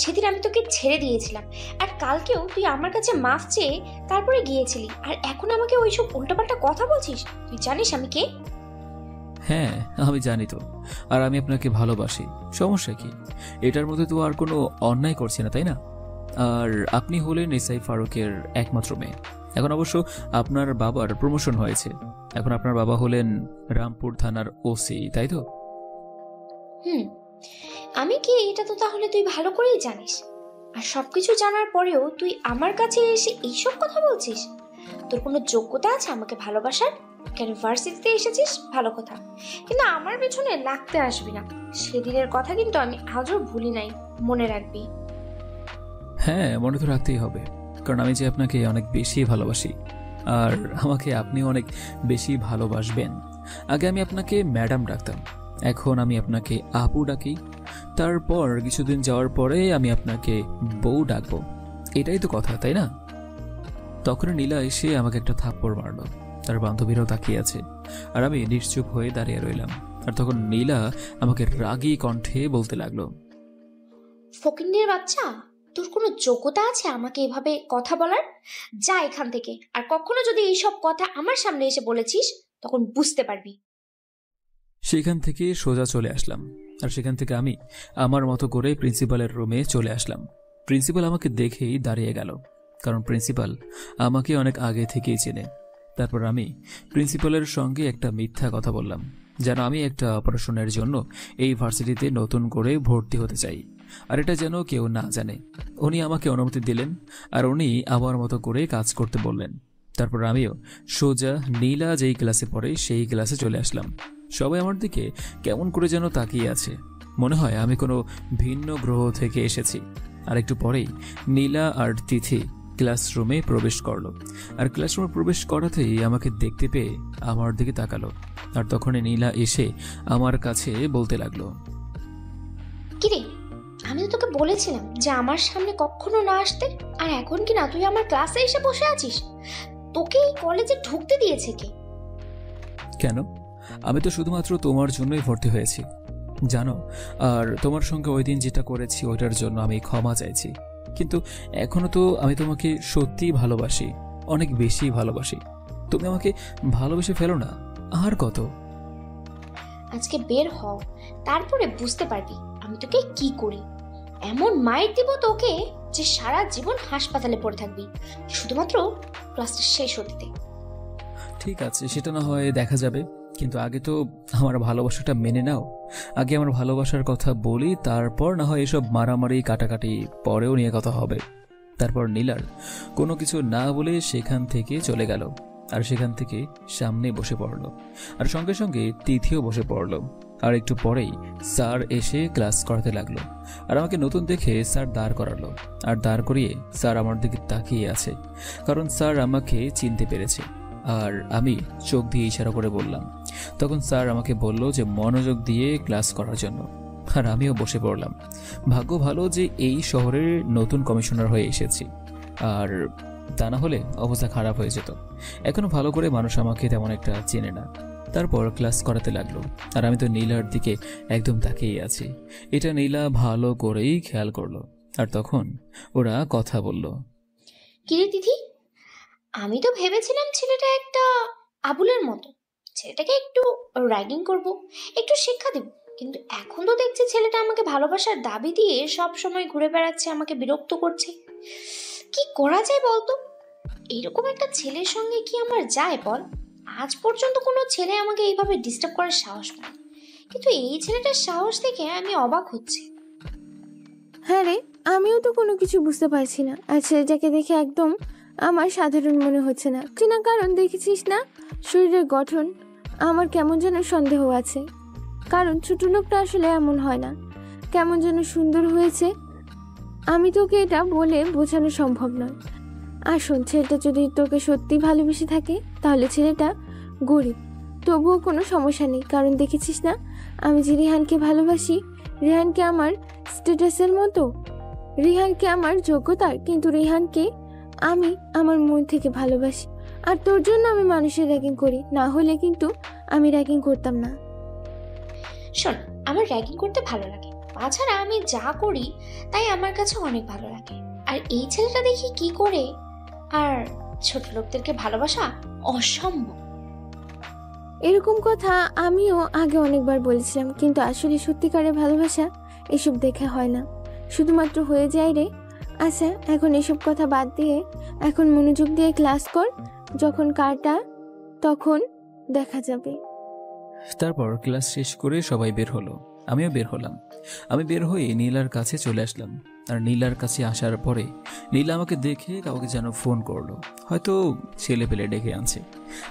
সেদিন আমি তোকে ছেড়ে দিয়েছিলাম, আর কালকেও তুই আমার কাছে মাফ চেয়ে তারপরে গিয়েছিলি, আর এখন আমাকে ওইসব উল্টাপাল্টা কথা বলছিস। তুই জানিস আমি কে? হ্যাঁ, আমি জানি তো, আর আমি আপনাকে ভালোবাসি। সমস্যা কি? এটার মধ্যে তো আর কোনো অন্যায় করছি না, তাই না? আর আপনি হলেন এসআই ফারুকের একমাত্র মেয়ে। এখন অবশ্য আপনার বাবার প্রমোশন হয়েছে, এখন আপনার বাবা হলেন রামপুর থানার ওসি, তাই তো? আমি কি এটা তো তাহলে তুই ভালো করেই জানিস, আর সবকিছু জানার পরেও তুই আমার কাছে এসে এইসব কথা বলছিস? তোর কোনো যোগ্যতা আছে আমাকে ভালোবাসার? কেন ভার্সিটিতে এসেছিস ভালো কথা, কিন্তু আমার পেছনে লাগতে আসবি না। সেদিনের কথা কিন্তু আমি আজও ভুলি নাই, মনে রাখবি। হ্যাঁ, মনে তো রাখতেই হবে, কারণ আমি যে আপনাকে অনেক বেশি ভালোবাসি, আর আমাকে আপনি অনেক বেশি ভালোবাসবেন। আগে আমি আপনাকে ম্যাডাম ডাকতাম, এখন আমি আপনাকে আপু ডাকি। তারপর কিছুদিন যাওয়ার পরে আমি আপনাকে বউ ডাকবো। এটাই তো কথা, তাই না? তখন নীলা এসে আমাকে একটা থাপ্পড় মারলো, তার বান্ধবীরাও তাকিয়ে আছে, আর আমি নিশ্চুপ হয়ে দাঁড়িয়ে রইলাম। আর তখন নীলা আমাকে রাগী কণ্ঠে বলতে লাগলো, ফকিন্নির বাচ্চা, তোর কোনো যোগ্যতা আছে আমাকে এভাবে কথা বলার? যা এখান থেকে, আর কখনো যদি এইসব কথা আমার সামনে এসে বলেছিস তখন বুঝতে পারবি। সেখান থেকে সোজা চলে আসলাম, আর সেখান থেকে আমি আমার মতো করে প্রিন্সিপালের রুমে চলে আসলাম। প্রিন্সিপাল আমাকে দেখেই দাঁড়িয়ে গেল, কারণ প্রিন্সিপাল আমাকে অনেক আগে থেকেই চেনে। তারপর আমি প্রিন্সিপালের সঙ্গে একটা মিথ্যা কথা বললাম, যেন আমি একটা অপারেশনের জন্য এই ভার্সিটিতে নতুন করে ভর্তি হতে চাই, আর এটা যেন কেউ না জানে। উনি আমাকে অনুমতি দিলেন, আর উনি আমার মতো করে কাজ করতে বললেন। তারপর আমিও সোজা নীলা যেই ক্লাসে পড়ে সেই ক্লাসে চলে আসলাম। সবাই আমার দিকে কেমন করে যেন তাকিয়ে আছে, মনে হয় আমি কোনো ভিন্ন গ্রহ থেকে এসেছি। আর একটু পরেই নীলা আর তিথি ক্লাসরুমে প্রবেশ করলো, আর ক্লাসরুমে প্রবেশ করাতেই আমাকে দেখতে পেয়ে আমার দিকে তাকালো। আর তখনই নীলা এসে আমার কাছে বলতে লাগলো, কিরে, আমি তো তোকে বলেছিলাম যে আমার সামনে কখনো না আসতে, আর এখন কি না তুই আমার ক্লাসে এসে বসে আছিস? তোকে এই কলেজে ঢুকতে দিয়েছে কে? কেন? আমি তো শুধুমাত্র তোমার জন্যই ভর্তি হয়েছি, জানো। আর তোমার সঙ্গে ওই দিন যেটা করেছি ওইটার জন্য আমি ক্ষমা চাইছি, কিন্তু এখনো তো আমি তোমাকে সত্যিই ভালোবাসি, অনেক বেশি ভালোবাসি। তুমি আমাকে ভালোবেসে ফেলো না, আর কত। আজকে বের হও, তারপরে বুঝতে পারবি আমি তোকে কি করি। এমন মাইর দিব তোকে যে সারা জীবন হাসপাতালে পড়ে থাকবি, শুধুমাত্র ক্লাসটা শেষ হতে দে। ঠিক আছে, সেটা না হয় দেখা যাবে, কিন্তু আগে তো আমার ভালোবাসাটা মেনে নাও। আগে আমার ভালোবাসার কথা বলি, তারপর না হয় এসব মারামারি কাটাকাটি পরেও নিয়ে কথা হবে। তারপর নীলার কোনো কিছু না বলে সেখান থেকে চলে গেল, আর সেখান থেকে সামনে বসে পড়ল, আর সঙ্গে সঙ্গে তিথিও বসে পড়ল। আর একটু পরেই স্যার এসে ক্লাস করাতে লাগলো, আর আমাকে নতুন দেখে স্যার দাঁড় করালো। আর দাঁড় করিয়ে স্যার আমার দিকে তাকিয়ে আছে, কারণ স্যার আমাকে চিনতে পেরেছে। আর আমি চোখ দিয়ে ইশারা করে বললাম। তখন স্যার আমাকে বলল যে মনোযোগ দিয়ে ক্লাস করার জন্য, আর আমিও বসে পড়লাম। ভাগ্য ভালো যে এই শহরের নতুন কমিশনার হয়ে এসেছি, আর তা না হলে অবস্থা খারাপ হয়ে যেত। এখনো ভালো করে মানুষ আমাকে তেমন একটা চেনে না। তারপর ক্লাস করাতে লাগলো, আর আমি তো নীলার দিকে একদম তাকিয়ে আছি। এটা নীলা ভালো করেই খেয়াল করলো, আর তখন ওরা কথা বলল। কিরে তিথি, আমি তো ভেবেছিলাম ছেলেটা একটা আবুলের মতো, ছেলেটাকে একটু র্যাগিং করব, একটু শিক্ষা দেব, কিন্তু এখন তো দেখছি ছেলেটা আমাকে ভালোবাসার দাবি দিয়ে সব সময় ঘুরে বেড়াচ্ছে, আমাকে বিরক্ত করছে। কি করা যায় বলতো? এরকম একটা ছেলের সঙ্গে কি আমার যায় বল? আজ পর্যন্ত কোনো ছেলে আমাকে এইভাবে ডিস্টার্ব করার সাহস পায়, কিন্তু এই ছেলেটার সাহস দেখে আমি অবাক হচ্ছি। হ্যাঁ রে, আমিও তো কোনো কিছু বুঝতে পারছি না। আর ছেলেটাকে দেখে একদম আমার সাধারণ মনে হচ্ছে না, চেনা কারণ দেখেছিস না শরীরের গঠন। আমার কেমন যেন সন্দেহ আছে, কারণ ছোট লোকটা আসলে এমন হয় না, কেমন যেন সুন্দর হয়েছে। আমি তোকে এটা বলে বোঝানো সম্ভব নয়। আর শোন, ছেলেটা যদি তোকে সত্যি ভালোবেসে থাকে তাহলে ছেলেটা গরিব, তবুও কোনো সমস্যা নেই, কারণ দেখেছিস না আমি যে রিহানকে ভালোবাসি, রিহানকে আমার স্ট্যাটাসের মতো, রিহানকে আমার যোগ্যতার, কিন্তু রিহানকে আমি আমার মন থেকে ভালোবাসি। আর তোর জন্য আমি মানুষের র্যাগিং করি, না হলে কিন্তু আমি র্যাগিং করতাম না। শোন, আমার র্যাগিং করতে ভালো লাগে, তাছাড়া আমি যা করি তাই আমার কাছে অনেক ভালো লাগে। আর এই ছেলেটা দেখি কি করে, আর ছোট লোকদেরকে ভালোবাসা অসম্ভব। এরকম কথা আমিও আগে অনেকবার বলেছিলাম, কিন্তু আসলে সত্যিকারের ভালোবাসা এসব দেখে হয় না, শুধুমাত্র হয়ে যায় রে। আচ্ছা, এখন এসব কথা বাদ দিয়ে এখন মনোযোগ দিয়ে ক্লাস কর, যখন কাটা তখন দেখা যাবে। তারপর ক্লাস শেষ করে সবাই বের হলো, আমিও বের হলাম। আমি বের হয়ে নীলার কাছে চলে আসলাম, আর নীলার কাছে আসার পরে নীলা আমাকে দেখে কাউকে যেন ফোন করলো, হয়তো ছেলে পেলে ডেকে আনছে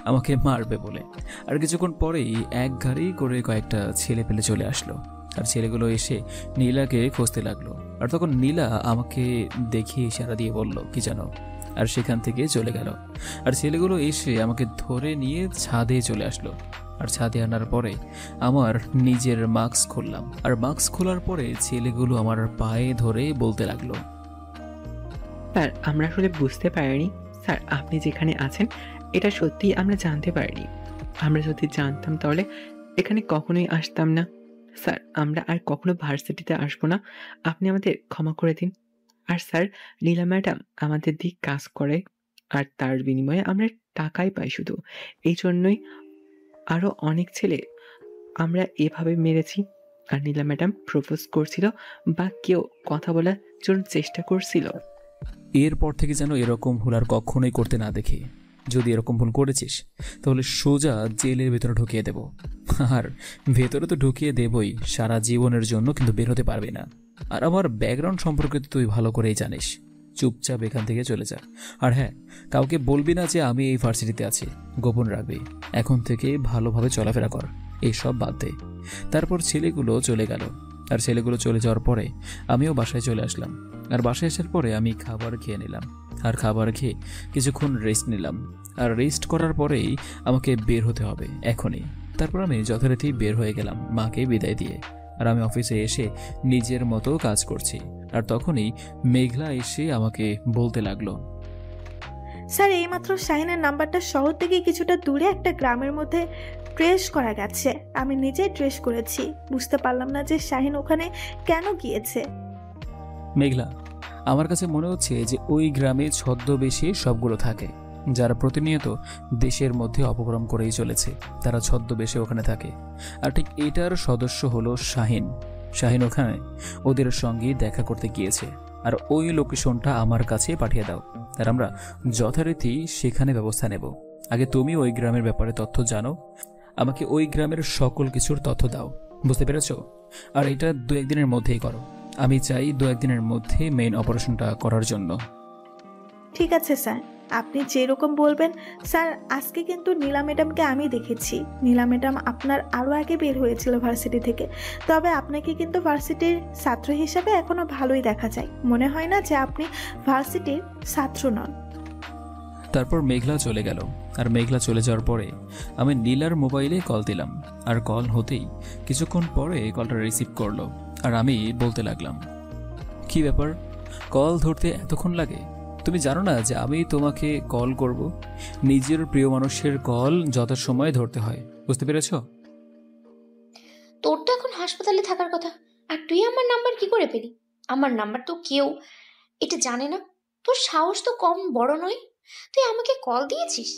আমাকে মারবে বলে। আর কিছুক্ষণ পরেই এক গাড়ি করে কয়েকটা ছেলে পেলে চলে আসলো, আর ছেলেগুলো এসে নীলাকে খুঁজতে লাগলো। আর তখন নীলা আমাকে দেখে ইশারা দিয়ে বলল কি জানো, আর সেখান থেকে চলে গেল। আর ছেলেগুলো এসে আমাকে ধরে নিয়ে ছাদে চলে আসলো, আর ছাদে আনার পরে আমার নিজের মাস্ক খুললাম, আর মাস্ক খোলার পরে ছেলেগুলো আমার পায়ে ধরে বলতে লাগলো, স্যার আমরা আসলে বুঝতে পারিনি স্যার, আপনি যেখানে আছেন এটা সত্যি আমরা জানতে পারিনি। আমরা যদি জানতাম তাহলে এখানে কখনোই আসতাম না। স্যার আমরা আর কখনো ভার্সিটিতে আসবো না, আপনি আমাদের ক্ষমা করে দিন। আর স্যার নীলা ম্যাডাম আমাদের দিক কাজ করে, আর তার বিনিময়ে আমরা টাকাই পাই শুধু, এই জন্যই আরও অনেক ছেলে আমরা এভাবে মেরেছি? আর নীলা ম্যাডাম প্রপোজ করছিল বা কেউ কথা বলার জন্য চেষ্টা করছিল? এরপর থেকে যেন এরকম ভুল আর কখনোই করতে না দেখি। যদি এরকম ভুল করেছিস তাহলে সোজা জেলের ভেতরে ঢুকিয়ে দেব। আর ভেতরে তো ঢুকিয়ে দেবই, সারা জীবনের জন্য কিন্তু বের হতে পারবি না। আর আমার ব্যাকগ্রাউন্ড সম্পর্কে তো তুই ভালো করেই জানিস। চুপচাপ এখান থেকে চলে যা। আর হ্যাঁ, কাউকে বলবি না যে আমি এই ভার্সিটিতে আছি, গোপন রাখবি। এখন থেকে ভালোভাবে চলাফেরা কর, এইসব বাদ দে। তারপর ছেলেগুলো চলে গেল। আর ছেলেগুলো চলে যাওয়ার পরে আমিও বাসায় চলে আসলাম। আর বাসায় আসার পরে আমি খাবার খেয়ে নিলাম। আর খাবার খেয়ে কিছুক্ষণ রেস্ট নিলাম। আর রেস্ট করার পরেই আমাকে বের হতে হবে এখনই। তারপর আমি যথারীতি বের হয়ে গেলাম মাকে বিদায় দিয়ে। আর আমি অফিসে এসে নিজের মতো কাজ করছি। আর তখনই মেঘলা এসে আমাকে বলতে লাগলো, স্যার এইমাত্র শাহিনের নাম্বারটা শহর থেকে কিছুটা দূরে একটা গ্রামের মধ্যে ট্রেস করা গেছে। আমি নিজেই ট্রেস করেছি। বুঝতে পারলাম না যে শাহিন ওখানে কেন গিয়েছে। মেঘলা, আমার কাছে মনে হচ্ছে যে ওই গ্রামে ছদ্মবেশে সবগুলো থাকে, যারা প্রতিনিয়ত দেশের মধ্যে অপকর্ম করেই চলেছে। তারা ছদ্মবেশে ওখানে থাকে। আর ঠিক এটার সদস্য হলো শাহিন। শাহিন ওখানে ওদের সঙ্গে দেখা করতে গিয়েছে। আর ওই লোকেশনটা আমার কাছে পাঠিয়ে দাও, আর আমরা যথারীতি সেখানে ব্যবস্থা নেব। আগে তুমি ওই গ্রামের ব্যাপারে তথ্য জানো, আমাকে ওই গ্রামের সকল কিছুর তথ্য দাও। বুঝতে পেরেছ? আর এটা 2-1 দিনের মধ্যেই করো। আমি চাই 2-1 দিনের মধ্যে মেইন অপারেশনটা করার জন্য। ঠিক আছে স্যার, আপনি যেরকম বলবেন। স্যার, আজকে কিন্তু নীলা ম্যাডামকে আমি দেখেছি। নীলা ম্যাডাম আপনার আরও আগে বের হয়েছিল ভার্সিটি থেকে। তবে আপনাকে কিন্তু ভার্সিটির ছাত্র হিসাবে এখনো ভালোই দেখা যায়। মনে হয় না যে আপনি ভার্সিটির ছাত্র নন। তারপর মেঘলা চলে গেল। আর মেঘলা চলে যাওয়ার পরে আমি নীলার মোবাইলে কল দিলাম। আর কল হতেই কিছুক্ষণ পরে কলটা রিসিভ করলো। আর আমি বলতে লাগলাম, কি ব্যাপার, কল ধরতে এতক্ষণ লাগে? তুমি জানো না যে আমি তোমাকে কল করব? নিজের প্রিয় মানুষের কল যথাসময়ে ধরতে হয়। বুঝতে পেরেছ? তোর তো এখন হাসপাতালে থাকার কথা, আর তুই আমার নাম্বার কি করে পেলি? আমার নাম্বার তো কেউ এটা জানে না। তোর সাহস তো কম বড় নয়, তুই আমাকে কল দিয়েছিস?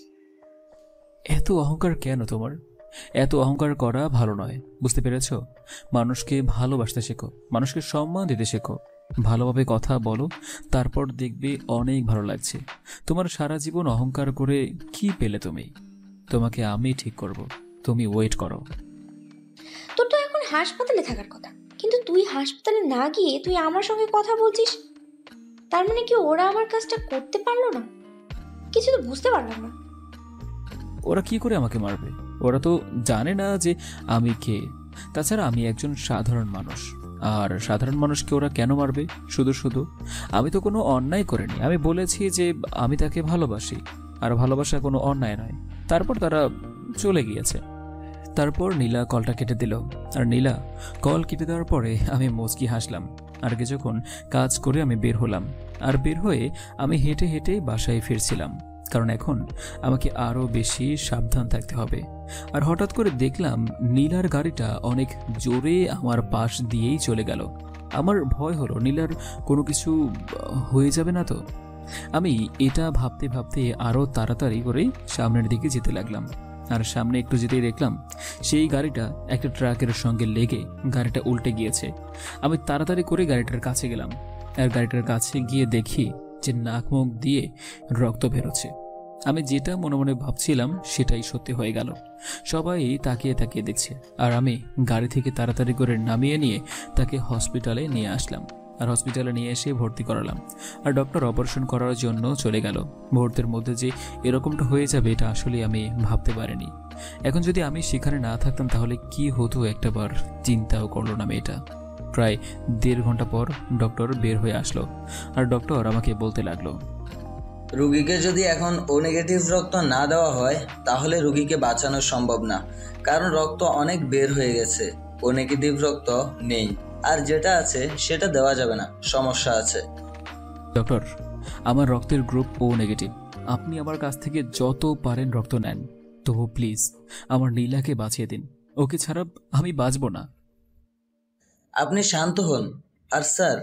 এত অহংকার কেন তোমার? এত অহংকার করা ভালো নয়, বুঝতে পেরেছ? মানুষকে ভালোবাসতে শেখো, মানুষকে সম্মান দিতে শেখো, ভালোভাবে কথা বলো, তারপর দেখবে অনেক ভালো লাগছে। তোমার সারা জীবন অহংকার করে কি পেলে তুমি? তোমাকে আমি ঠিক করব, তুমি ওয়েট করো। তোর তো এখন হাসপাতালে থাকার কথা, কিন্তু তুই হাসপাতালে না গিয়ে তুই আমার সঙ্গে কথা বলছিস। তার মানে কি ওরা আমার কাজটা করতে পারলো না? কিছু তো বুঝতে পারলাম না। ওরা কি করে আমাকে মারবে? ওরা তো জানে না যে আমি কে। তাছাড়া আমি একজন সাধারণ মানুষ। আর সাধারণ মানুষকে ওরা কেন মারবে শুধু শুধু? আমি তো কোনো অন্যায় করিনি। আমি বলেছি যে আমি তাকে ভালোবাসি, আর ভালোবাসা কোনো অন্যায় নয়। তারপর তারা চলে গিয়েছে। তারপর নীলা কলটা কেটে দিল। আর নীলা কল কেটে দেওয়ার পরে আমি মুচকি হাসলাম। আর কিছুক্ষণ কাজ করে আমি বের হলাম। আর বের হয়ে আমি হেঁটে হেঁটে বাসায় ফিরছিলাম, কারণ এখন আমাকে আরও বেশি সাবধান থাকতে হবে। আর হঠাৎ করে দেখলাম নীলার গাড়িটা অনেক জোরে আমার পাশ দিয়েই চলে গেল। আমার ভয় হলো নীলার কোনো কিছু হয়ে যাবে না তো। আমি এটা ভাবতে ভাবতে আরও তাড়াতাড়ি করে সামনের দিকে যেতে লাগলাম। আর সামনে একটু যেতেই দেখলাম সেই গাড়িটা একটা ট্রাকের সঙ্গে লেগে গাড়িটা উল্টে গিয়েছে। আমি তাড়াতাড়ি করে গাড়িটার কাছে গেলাম। আর গাড়িটার কাছে গিয়ে দেখি যে নাক মুখ দিয়ে রক্ত বেরোচ্ছে। আমি যেটা মনে মনে ভাবছিলাম সেটাই সত্যি হয়ে গেল। সবাই তাকিয়ে তাকিয়ে দেখছে। আর আমি গাড়ি থেকে তাড়াতাড়ি করে নামিয়ে নিয়ে তাকে হসপিটালে নিয়ে আসলাম। আর হসপিটালে নিয়ে এসে ভর্তি করালাম। আর ডক্টর অপারেশন করার জন্য চলে গেল। মুহূর্তের মধ্যে যে এরকমটা হয়ে যাবে এটা আসলে আমি ভাবতে পারিনি। এখন যদি আমি সেখানে না থাকতাম তাহলে কি হতো একটাবার চিন্তাও করলো না মেয়েটা। প্রায় 1.5 ঘন্টা পর ডক্টর বের হয়ে আসলো। আর ডক্টর আমাকে বলতে লাগলো, রোগীকে যদি এখন ও নেগেটিভ রক্ত না দেওয়া হয় তাহলে রোগীকে বাঁচানো সম্ভব না, কারণ রক্ত অনেক বের হয়ে গেছে। ও নেগেটিভ রক্ত নেই, আর যেটা আছে সেটা দেওয়া যাবে না, সমস্যা আছে। ডক্টর, আমার রক্তের গ্রুপ ও নেগেটিভ। আপনি আমার কাছ থেকে যত পারেন রক্ত নেন, তবু প্লিজ আমার নীলাকে বাঁচিয়ে দিন। ওকে ছাড়া আমি বাঁচব না। আপনি শান্ত হন। আর স্যার,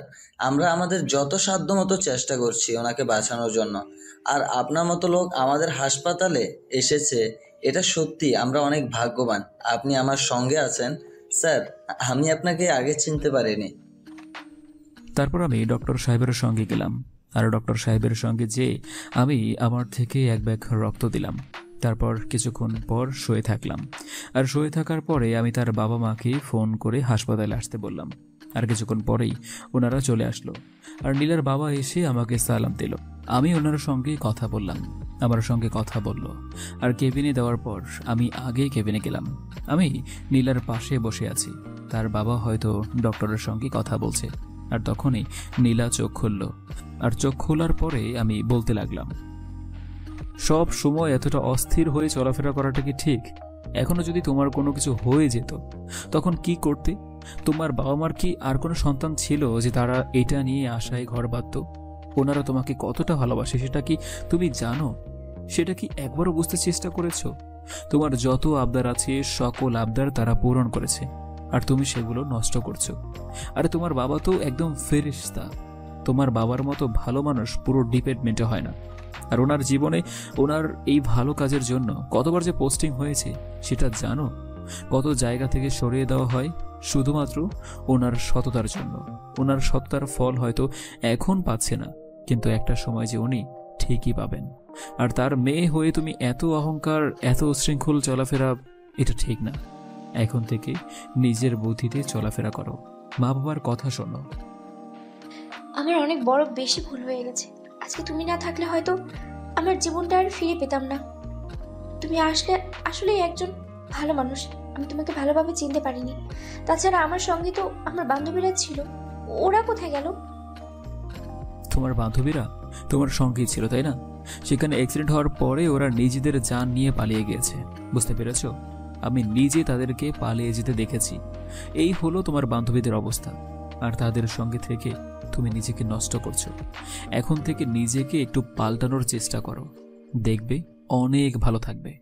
আমরা আমাদের যত সাধ্য মতো চেষ্টা করছি ওনাকে বাঁচানোর জন্য। আর আপনার মতো লোক আমাদের হাসপাতালে এসেছে, এটা সত্যি আমরা অনেক ভাগ্যবান আপনি আমার সঙ্গে আছেন। স্যার, আমি আপনাকে আগে চিনতে পারিনি। তারপর আমি ডক্টর সাহেবের সঙ্গে গেলাম, আর ডক্টর সাহেবের সঙ্গে যেয়ে আমি আমার থেকে এক ব্যাগ রক্ত দিলাম। তারপর কিছুক্ষণ পর শুয়ে থাকলাম, আর শুয়ে থাকার পরে আমি তার বাবা মাকে ফোন করে হাসপাতালে আসতে বললাম। আর কিছুক্ষণ পরেই ওনারা চলে আসলো, আর নীলার বাবা এসে আমাকে সালাম দিল। আমি ওনার সঙ্গে কথা বললাম, আমার সঙ্গে কথা বলল, আর কেবিনে দেওয়ার পর আমি আগে কেবিনে গেলাম। আমি নীলার পাশে বসে আছি, তার বাবা হয়তো ডক্টরের সঙ্গে কথা বলছে। আর তখনই নীলা চোখ খুলল, আর চোখ খোলার পরে আমি বলতে লাগলাম, সব সময় এতটা অস্থির হয়ে চলাফেরা করাটা কি ঠিক? এখনো যদি তোমার কোনো কিছু হয়ে যেত তখন কি করতে? তোমার বাবা মার কি আর কোনো সন্তান ছিল যে তারা এটা নিয়ে আশায় ঘর বাঁধত? ওনারা তোমাকে কতটা ভালোবাসে সেটা কি তুমি জানো? সেটা কি একবারও বুঝতে চেষ্টা করেছো? তোমার যত আবদার আছে সকল আবদার তারা পূরণ করেছে, আর তুমি সেগুলো নষ্ট করছো। আরে তোমার বাবা তো একদম ফেরেশতা। তোমার বাবার মতো ভালো মানুষ পুরো ডিপার্টমেন্টে হয় না। আর ওনার জীবনে ওনার এই ভালো কাজের জন্য কতবার যে পোস্টিং হয়েছে সেটা জানো? কত জায়গা থেকে সরিয়ে দেওয়া হয় শুধুমাত্র ওনার সততার জন্য। ওনার সততার ফল হয়তো এখন পাচ্ছে না, কিন্তু একটা সময় যে উনি ঠিকই পাবেন। আর তার মেয়ে হয়ে তুমি এত অহংকার, এত উচ্ছৃঙ্খল চলাফেরা, এটা ঠিক না। এখন থেকে নিজের বুদ্ধিতে চলাফেরা করো, মা বাবার কথা শোনো। আমার অনেক বড় বেশি ভুল হয়ে গেছে। আজকে তুমি না থাকলে হয়তো আমার জীবনটা আর ফিরে পেতাম না। তুমি আসলে একজন ভালো মানুষ। আমি তোমাকে ভালোভাবে চিনতে পারিনি। তাছাড়া আমার সঙ্গে তো আমার বান্ধবীরা ছিল, ওরা কোথায় গেল? তোমার বান্ধবীরা তোমার সঙ্গেই ছিল, তাই না? সেখানে অ্যাক্সিডেন্ট হওয়ার পরে ওরা নিজেদের জান নিয়ে পালিয়ে গিয়েছে, বুঝতে পেরেছো? আমি নিজে তাদেরকে পালিয়ে যেতে দেখেছি। এই হলো তোমার বান্ধবীদের অবস্থা। আর তাদের সঙ্গে থেকে তুমি নিজেকে নষ্ট করছো। এখন থেকে নিজেকে একটু পাল্টানোর চেষ্টা করো, দেখবে অনেক ভালো থাকবে।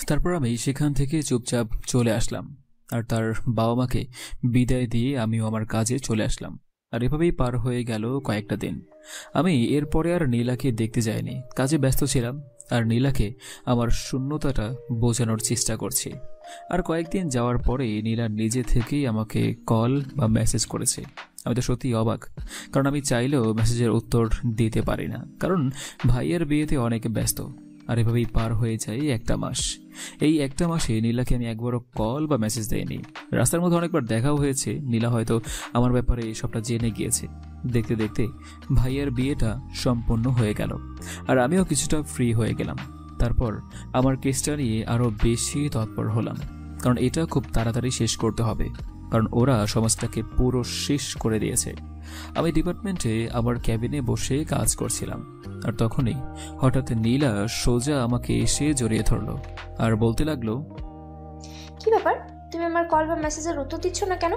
তারপর আমি সেখান থেকে চুপচাপ চলে আসলাম, আর তার বাবা মাকে বিদায় দিয়ে আমিও আমার কাজে চলে আসলাম। আর এভাবেই পার হয়ে গেল কয়েকটা দিন। আমি এরপরে আর নীলাকে দেখতে যাইনি, কাজে ব্যস্ত ছিলাম। আর নীলাকে আমার শূন্যতাটা বোঝানোর চেষ্টা করছি। আর কয়েকদিন যাওয়ার পরে নীলা নিজে থেকেই আমাকে কল বা মেসেজ করেছে। আমি তো সত্যিই অবাক, কারণ আমি চাইলেও মেসেজের উত্তর দিতে পারি না, কারণ ভাইয়ের বিয়েতে অনেক ব্যস্ত। আর এভাবেই পার হয়ে যায় একটা মাস। এই একটা মাসে নীলাকে আমি একবারও কল বা মেসেজ দেইনি। রাস্তার মধ্যে অনেকবার দেখাও হয়েছে। নীলা হয়তো আমার ব্যাপারে সবটা জেনে গিয়েছে। দেখতে দেখতে ভাইয়ের বিয়েটা সম্পন্ন হয়ে গেল, আর আমিও কিছুটা ফ্রি হয়ে গেলাম। তারপর আমার কেসটা নিয়ে আরও বেশি তৎপর হলাম, কারণ এটা খুব তাড়াতাড়ি শেষ করতে হবে, কারণ ওরা সমাজটাকে পুরো শেষ করে দিয়েছে। আমি ডিপার্টমেন্টে আমার ক্যাবিনে বসে কাজ করছিলাম, আর তখনই হঠাৎ নীলা সোজা আমাকে এসে জড়িয়ে ধরলো আর বলতে লাগলো, কি ব্যাপার, তুমি আমার কল বা মেসেজের উত্তর দিচ্ছ না কেন?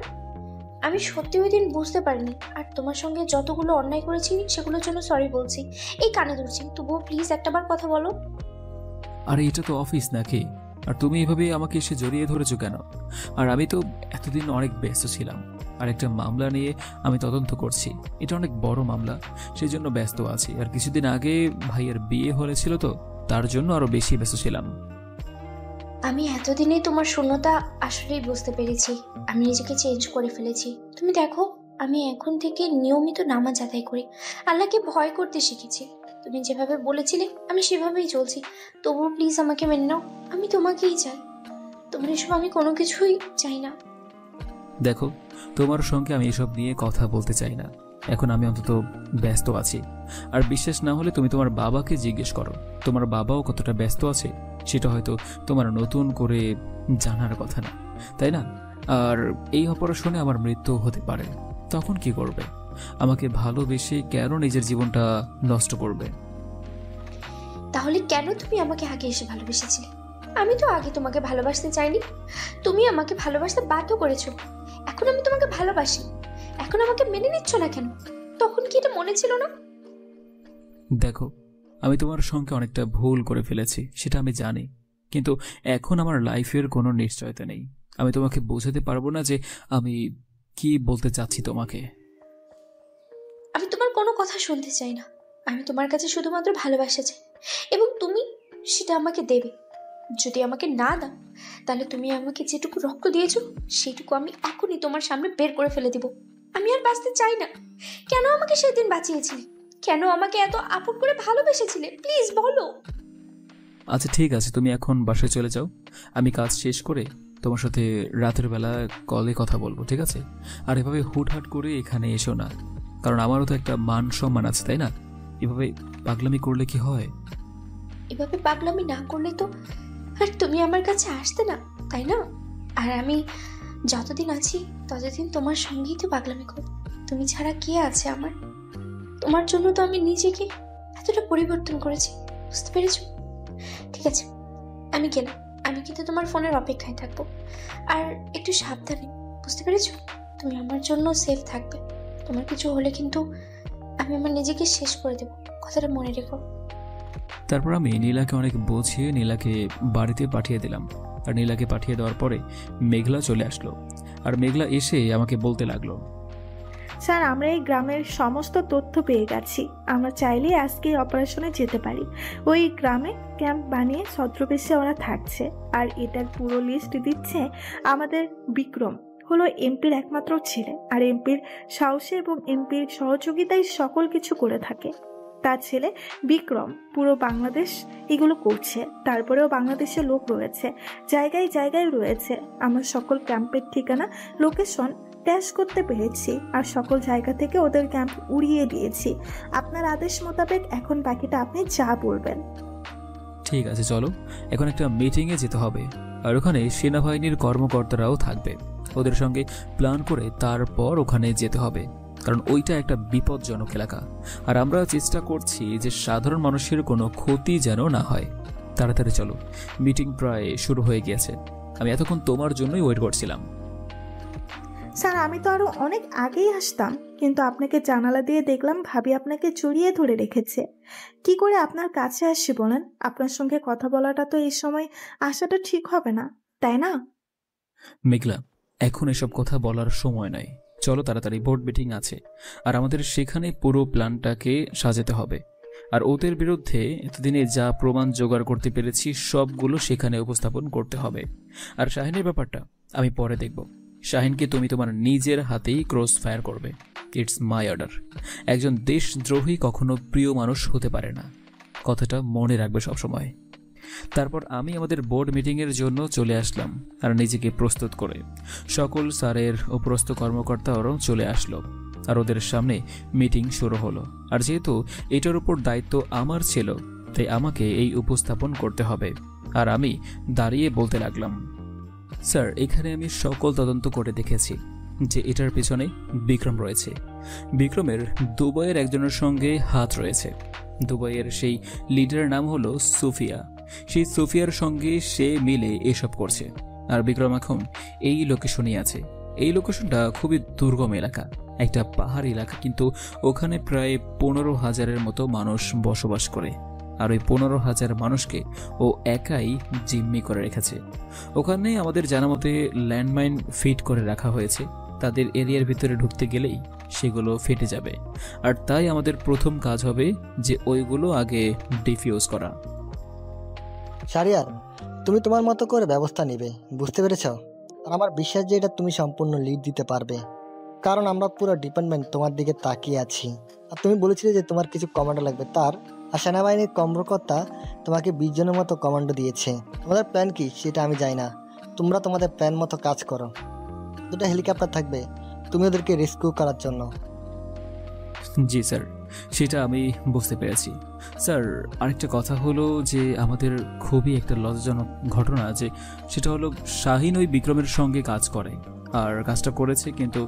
আমি সত্যি ওই দিন বুঝতে পারিনি, আর তোমার সঙ্গে যতগুলো অন্যায় করেছি সেগুলোর জন্য সরি বলছি। এই কানে ধরছি, তবুও প্লিজ একটাবার কথা বলো। আরে এটা তো অফিস নাকি? আর তুমি এভাবে আমাকে এসে জড়িয়ে ধরেছো কেন? আর আমি তো এতদিন অনেক ব্যস্ত ছিলাম, আর একটা মামলা নিয়ে আমি তদন্ত করছি। এটা অনেক বড় মামলা, সেই জন্য ব্যস্ত আছি। আর কিছুদিন আগে ভাইয়ের বিয়ে হয়েছিল, তো তার জন্য আরো বেশি ব্যস্ত ছিলাম। আমি এতদিনে তোমার শূন্যতা আসলেই বুঝতে পেরেছি। আমি নিজেকে চেঞ্জ করে ফেলেছি। তুমি দেখো, আমি এখন থেকে নিয়মিত নামাজ আদায় করি, আল্লাহকে ভয় করতে শিখেছি। তুমি যেভাবে বলেছিলে আমি সেভাবেই চলছি। তবুও প্লিজ আমাকে মেনে নাও। আমি তোমাকেই চাই, তোমার এসব আমি কোনো কিছুই চাই না। দেখো, তোমার সঙ্গে আমি এসব নিয়ে কথা বলতে চাই না। এখন আমি অন্তত ব্যস্ত আছি। আর বিশ্বাস না হলে তুমি তোমার বাবাকে জিজ্ঞেস করো, তোমার বাবাও কতটা ব্যস্ত আছে সেটা হয়তো তোমার নতুন করে জানার কথা না, তাই না? আর এই অপারেশনে আমার মৃত্যু হতে পারে, তখন কি করবে? আমাকে ভালোবেসে কেন নিজের জীবনটা নষ্ট করবে? তাহলে কেন তুমি আমাকে আগে এসে ভালোবেসেছিলে? আমি তো আগে তোমাকে ভালোবাসতে চাইনি, তুমি আমাকে ভালোবাসতে বাধ্য করেছো। এখন আমি তোমাকে ভালোবাসি, এখন আমাকে মেনে নিচ্ছ না কেন? তখন কি এটা মনে ছিল না? দেখো, আমি তোমার সঙ্গে অনেকটা ভুল করে ফেলেছি, সেটা আমি জানি। কিন্তু এখন আমার লাইফের কোনো নিশ্চয়তা নেই। আমি তোমাকে বোঝাতে পারবো না যে আমি কি বলতে চাচ্ছি তোমাকে। আমি তোমার কোনো কথা শুনতে চাই না। আমি তোমার কাছে শুধুমাত্র ভালোবাসা চাই, এবং তুমি সেটা আমাকে দেবে। যদি আমাকে না দাও তাহলে তুমি আমাকে যেটুকু রক্ত দিয়েছো সেটুকু আমি এখনই তোমার সামনে বের করে ফেলে দিব। আমি আর বাঁচতে চাই না। কেন আমাকে সেদিন বাঁচিয়েছিলে? কেন আমাকে এত আপন করে ভালোবেসেছিলে? প্লিজ বলো। আচ্ছা ঠিক আছে, তুমি এখন বাসায় চলে যাও। আমি কাজ শেষ করে তোমার সাথে রাতের বেলা কলে কথা বলবো, ঠিক আছে? আর এভাবে হুটহাট করে এখানে এসো না, কারণ আমারও তো একটা মান সম্মান আছে, তাই না? এভাবে পাগলামি করলে কি হয়? এভাবে পাগলামি না করলে তো আর তুমি আমার কাছে আসতে না, তাই না? আর আমি যতদিন আছি ততদিন তোমার সঙ্গেই তো পাগলামি করব। তুমি ছাড়া কে আছে আমার? তোমার জন্য তো আমি নিজেকে এতটা পরিবর্তন করেছি, বুঝতে পেরেছো? ঠিক আছে, আমি গেলাম। আমি কিন্তু তোমার ফোনের অপেক্ষায় থাকবো। আর একটু সাবধানে, বুঝতে পেরেছো? তুমি আমার জন্য সেফ থাকবে। তোমার কিছু হলে কিন্তু আমি আমার নিজেকে শেষ করে দেবো, কথাটা মনে রেখো। তারপর আমি নীলাকে অনেক বুঝিয়ে নীলাকে বাড়িতে পাঠিয়ে দিলাম। আর নীলাকে পাঠিয়ে দেওয়ার পরে মেঘলা চলে আসলো। আর মেঘলা এসে আমাকে বলতে লাগলো, স্যার আমরা এই গ্রামের সমস্ত তথ্য পেয়ে গেছি। আমরা চাইলে আজকে অপারেশনে যেতে পারি। ওই গ্রামে ক্যাম্প বানিয়ে ছদ্মবেশে ওরা থাকছে। আর এটার পুরো লিস্ট দিচ্ছে আমাদের বিক্রম। হলো এমপির একমাত্র ছেলে, আর এমপির সাহসে এবং এমপির সহযোগিতায় সকল কিছু করে থাকে। তার ছেলে বিক্রম পুরো বাংলাদেশ এগুলো করছে। তারপরেও বাংলাদেশে লোক রয়েছে, জায়গায় জায়গায় রয়েছে। আমরা সকল ক্যাম্পের ঠিকানা, লোকেশন ট্যাশ করতে পেরেছি আর সকল জায়গা থেকে ওদের ক্যাম্প উড়িয়ে দিয়েছি। আপনার আদেশ মোতাবেক এখন বাকিটা আপনি যা বলবেন। ঠিক আছে চলো, এখন একটা মিটিংয়ে যেতে হবে। আর ওখানে সেনাবাহিনীর কর্মকর্তারাও থাকবে। ওদের সঙ্গে প্ল্যান করে তারপর ওখানে যেতে হবে, কারণ ওইটা একটা বিপজ্জনক এলাকা। আর আমরা চেষ্টা করছি যে সাধারণ মানুষের কোনো ক্ষতি যেন না হয়। তাড়াতাড়ি চলো, মিটিং প্রায় শুরু হয়ে গিয়েছে। আমি এতক্ষণ তোমার জন্যই ওয়েট করছিলাম। স্যার আমি তো আরো অনেক আগেই আসতাম, কিন্তু আপনাকে জানালা দিয়ে দেখলাম ভাবি আপনাকে জড়িয়ে ধরে রেখেছে। কি করে আপনার কাছে আসছি বলেন? আপনার সঙ্গে কথা বলাটা তো এই সময় আসাটা ঠিক হবে না, তাই না? মেঘলা, এখন এসব কথা বলার সময় নাই। চলো তাড়াতাড়ি, বোর্ড মিটিং আছে। আর আমাদের সেখানে পুরো প্ল্যানটাকে সাজাতে হবে। আর ওদের বিরুদ্ধে এতদিনে যা প্রমাণ জোগাড় করতে পেরেছি সবগুলো সেখানে উপস্থাপন করতে হবে। আর শাহিনের ব্যাপারটা আমি পরে দেখব। শাহিনকে তুমি তোমার নিজের হাতেই ক্রস ফায়ার করবে। It's my order. একজন দেশদ্রোহী কখনো প্রিয় মানুষ হতে পারে না, কথাটা মনে রাখবে সবসময়। তারপর আমি আমাদের বোর্ড মিটিংয়ের জন্য চলে আসলাম। আর নিজেকে প্রস্তুত করে সকল স্যারের উপরস্থ কর্মকর্তারাও চলে আসলো। আর ওদের সামনে মিটিং শুরু হলো। আর যেহেতু এটার উপর দায়িত্ব আমার ছিল, তাই আমাকে এই উপস্থাপন করতে হবে। আর আমি দাঁড়িয়ে বলতে লাগলাম, স্যার এখানে আমি সকল তদন্ত করে দেখেছি যে এটার পেছনে বিক্রম রয়েছে। বিক্রমের দুবাইয়ের একজনের সঙ্গে হাত রয়েছে। দুবাইয়ের সেই লিডারের নাম হলো সুফিয়া। সেই সুফিয়ার সঙ্গে সে মিলে এসব করছে। আর বিক্রম এখন এই লোকেশনে আছে। এই লোকেশনটা খুবই দুর্গম এলাকা, একটা পাহাড় এলাকা, কিন্তু ওখানে প্রায় 15,000-এর মতো মানুষ বসবাস করে। আর ওই 15,000 মানুষকে ও একাই জিম্মি করে রেখেছে। ওখানে আমাদের জানা মতে ল্যান্ডমাইন ফিট করে রাখা হয়েছে। তাদের এরিয়ার ভিতরে ঢুকতে গেলেই সেগুলো ফেটে যাবে। আর তাই আমাদের প্রথম কাজ হবে যে ওইগুলো আগে ডিফিউজ করা। শাহরিয়ার, তুমি তোমার মতো করে ব্যবস্থা নিবে, বুঝতে পেরেছ? আর আমার বিশ্বাস যে এটা তুমি সম্পূর্ণ লিড দিতে পারবে, কারণ আমরা পুরো ডিপার্টমেন্ট তোমার দিকে তাকিয়ে আছি। আর তুমি বলেছিলে যে তোমার কিছু কমান্ডো লাগবে, আর সেনাবাহিনীর কর্মকর্তা তোমাকে 20 জনের মতো কমান্ডো দিয়েছে। তোমাদের প্ল্যান কি সেটা আমি জানি না, তোমরা তোমাদের প্ল্যান মতো কাজ করো। 2টা হেলিকপ্টার থাকবে তুমি ওদেরকে রেস্কিউ করার জন্য। জি স্যার, সেটা আমি বুঝতে পেরেছি। স্যার আরেকটা কথা হলো যে আমাদের খুবই একটা লজ্জাজনক ঘটনা, যে সেটা হলো শাহিন ওই বিক্রমের সঙ্গে কাজ করে। আর কাজটা করেছে, কিন্তু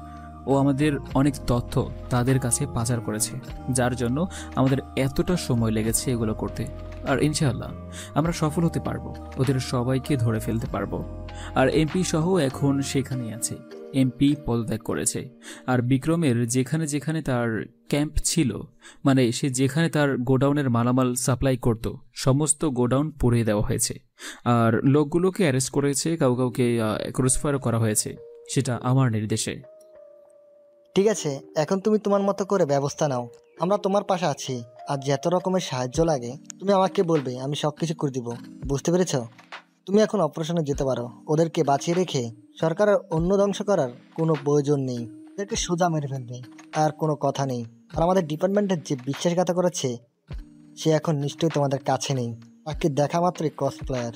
ও আমাদের অনেক তথ্য তাদের কাছে পাচার করেছে, যার জন্য আমাদের এতটা সময় লেগেছে এগুলো করতে। আর ইনশাআল্লাহ আমরা সফল হতে পারবো, ওদের সবাইকে ধরে ফেলতে পারবো। আর এমপি সহ এখন সেখানেই আছে। এমপি পদত্যাগ করেছে। আর বিক্রমের যেখানে যেখানে তার ক্যাম্প ছিল, মানে সে যেখানে তার গোডাউনের মালামাল সাপ্লাই করত, সমস্ত গোডাউন পুড়িয়ে দেওয়া হয়েছে। আর লোকগুলোকে অ্যারেস্ট করেছে, কাউকে ক্রসফায়ার করা হয়েছে, সেটা আমার নির্দেশে। ঠিক আছে, এখন তুমি তোমার মতো করে ব্যবস্থা নাও, আমরা তোমার পাশে আছি। আর যত রকমের সাহায্য লাগে তুমি আমাকে বলবে, আমি সব কিছু করে দিব, বুঝতে পেরেছ? তুমি এখন অপারেশনে যেতে পারো। ওদেরকে বাঁচিয়ে রেখে সরকারের অন্য ধ্বংস করার কোনো প্রয়োজন নেই। ওদেরকে সোজা মেরে ফেলবে, আর কোনো কথা নেই। আর আমাদের ডিপার্টমেন্টের যে বিশ্বাসঘাতক করেছে সে এখন নিশ্চয়ই তোমাদের কাছে নেই। তাকে দেখা মাত্রই ক্রস প্লেয়ার।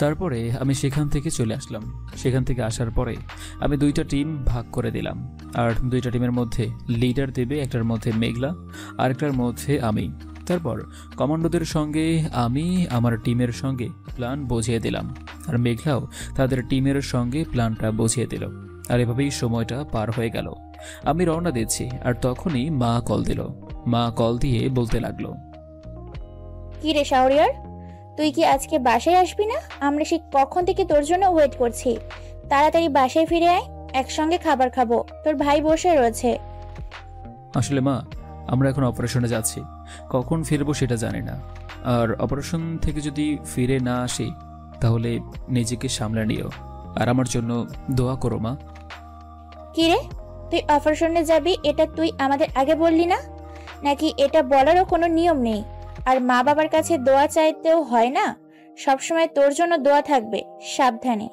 তারপরে আমি সেখান থেকে চলে আসলাম। সেখান থেকে আসার পরে আমি 2টা টিম ভাগ করে দিলাম, আর 2টা টিমের মধ্যে লিডার দেবে, একটার মধ্যে মেঘলা আর একটার মধ্যে আমি। তারপর কমান্ডোদের সঙ্গে আমি আমার টিমের সঙ্গে প্ল্যান বুঝিয়ে দিলাম, আর মেঘলাও তাদের টিমের সঙ্গে প্ল্যানটা বুঝিয়ে দিল। আর এভাবেই সময়টা পার হয়ে গেল। আমি রওনা দিচ্ছি, আর তখনই মা কল দিল। মা কল দিয়ে বলতে লাগলো, কি রে শাহরিয়ার, তুই কি আজকে বাসায় আসবি না? আমরা সে কখন থেকে তোর জন্য ওয়েট করছি। তাড়াতাড়ি বাসায় ফিরে আয়, একসঙ্গে খাবার খাবো। তোর ভাই বসে রয়েছে। আসলে মা, আমরা এখন অপারেশনে যাচ্ছি, কখন ফিরবো সেটা জানি না। আর অপারেশন থেকে যদি ফিরে না আসি তাহলে নিজেকে সামলে নিও, আর আমার জন্য দোয়া করো মা। কি রে, তুই অপারেশনে যাবি এটা তুই আমাদের আগে বললি না? নাকি এটা বলারও কোনো নিয়ম নেই? আর মা বাবার কাছে দোয়া চাইতেও হয় না? সবসময় তোর জন্য দোয়া থাকবে, সাবধানে।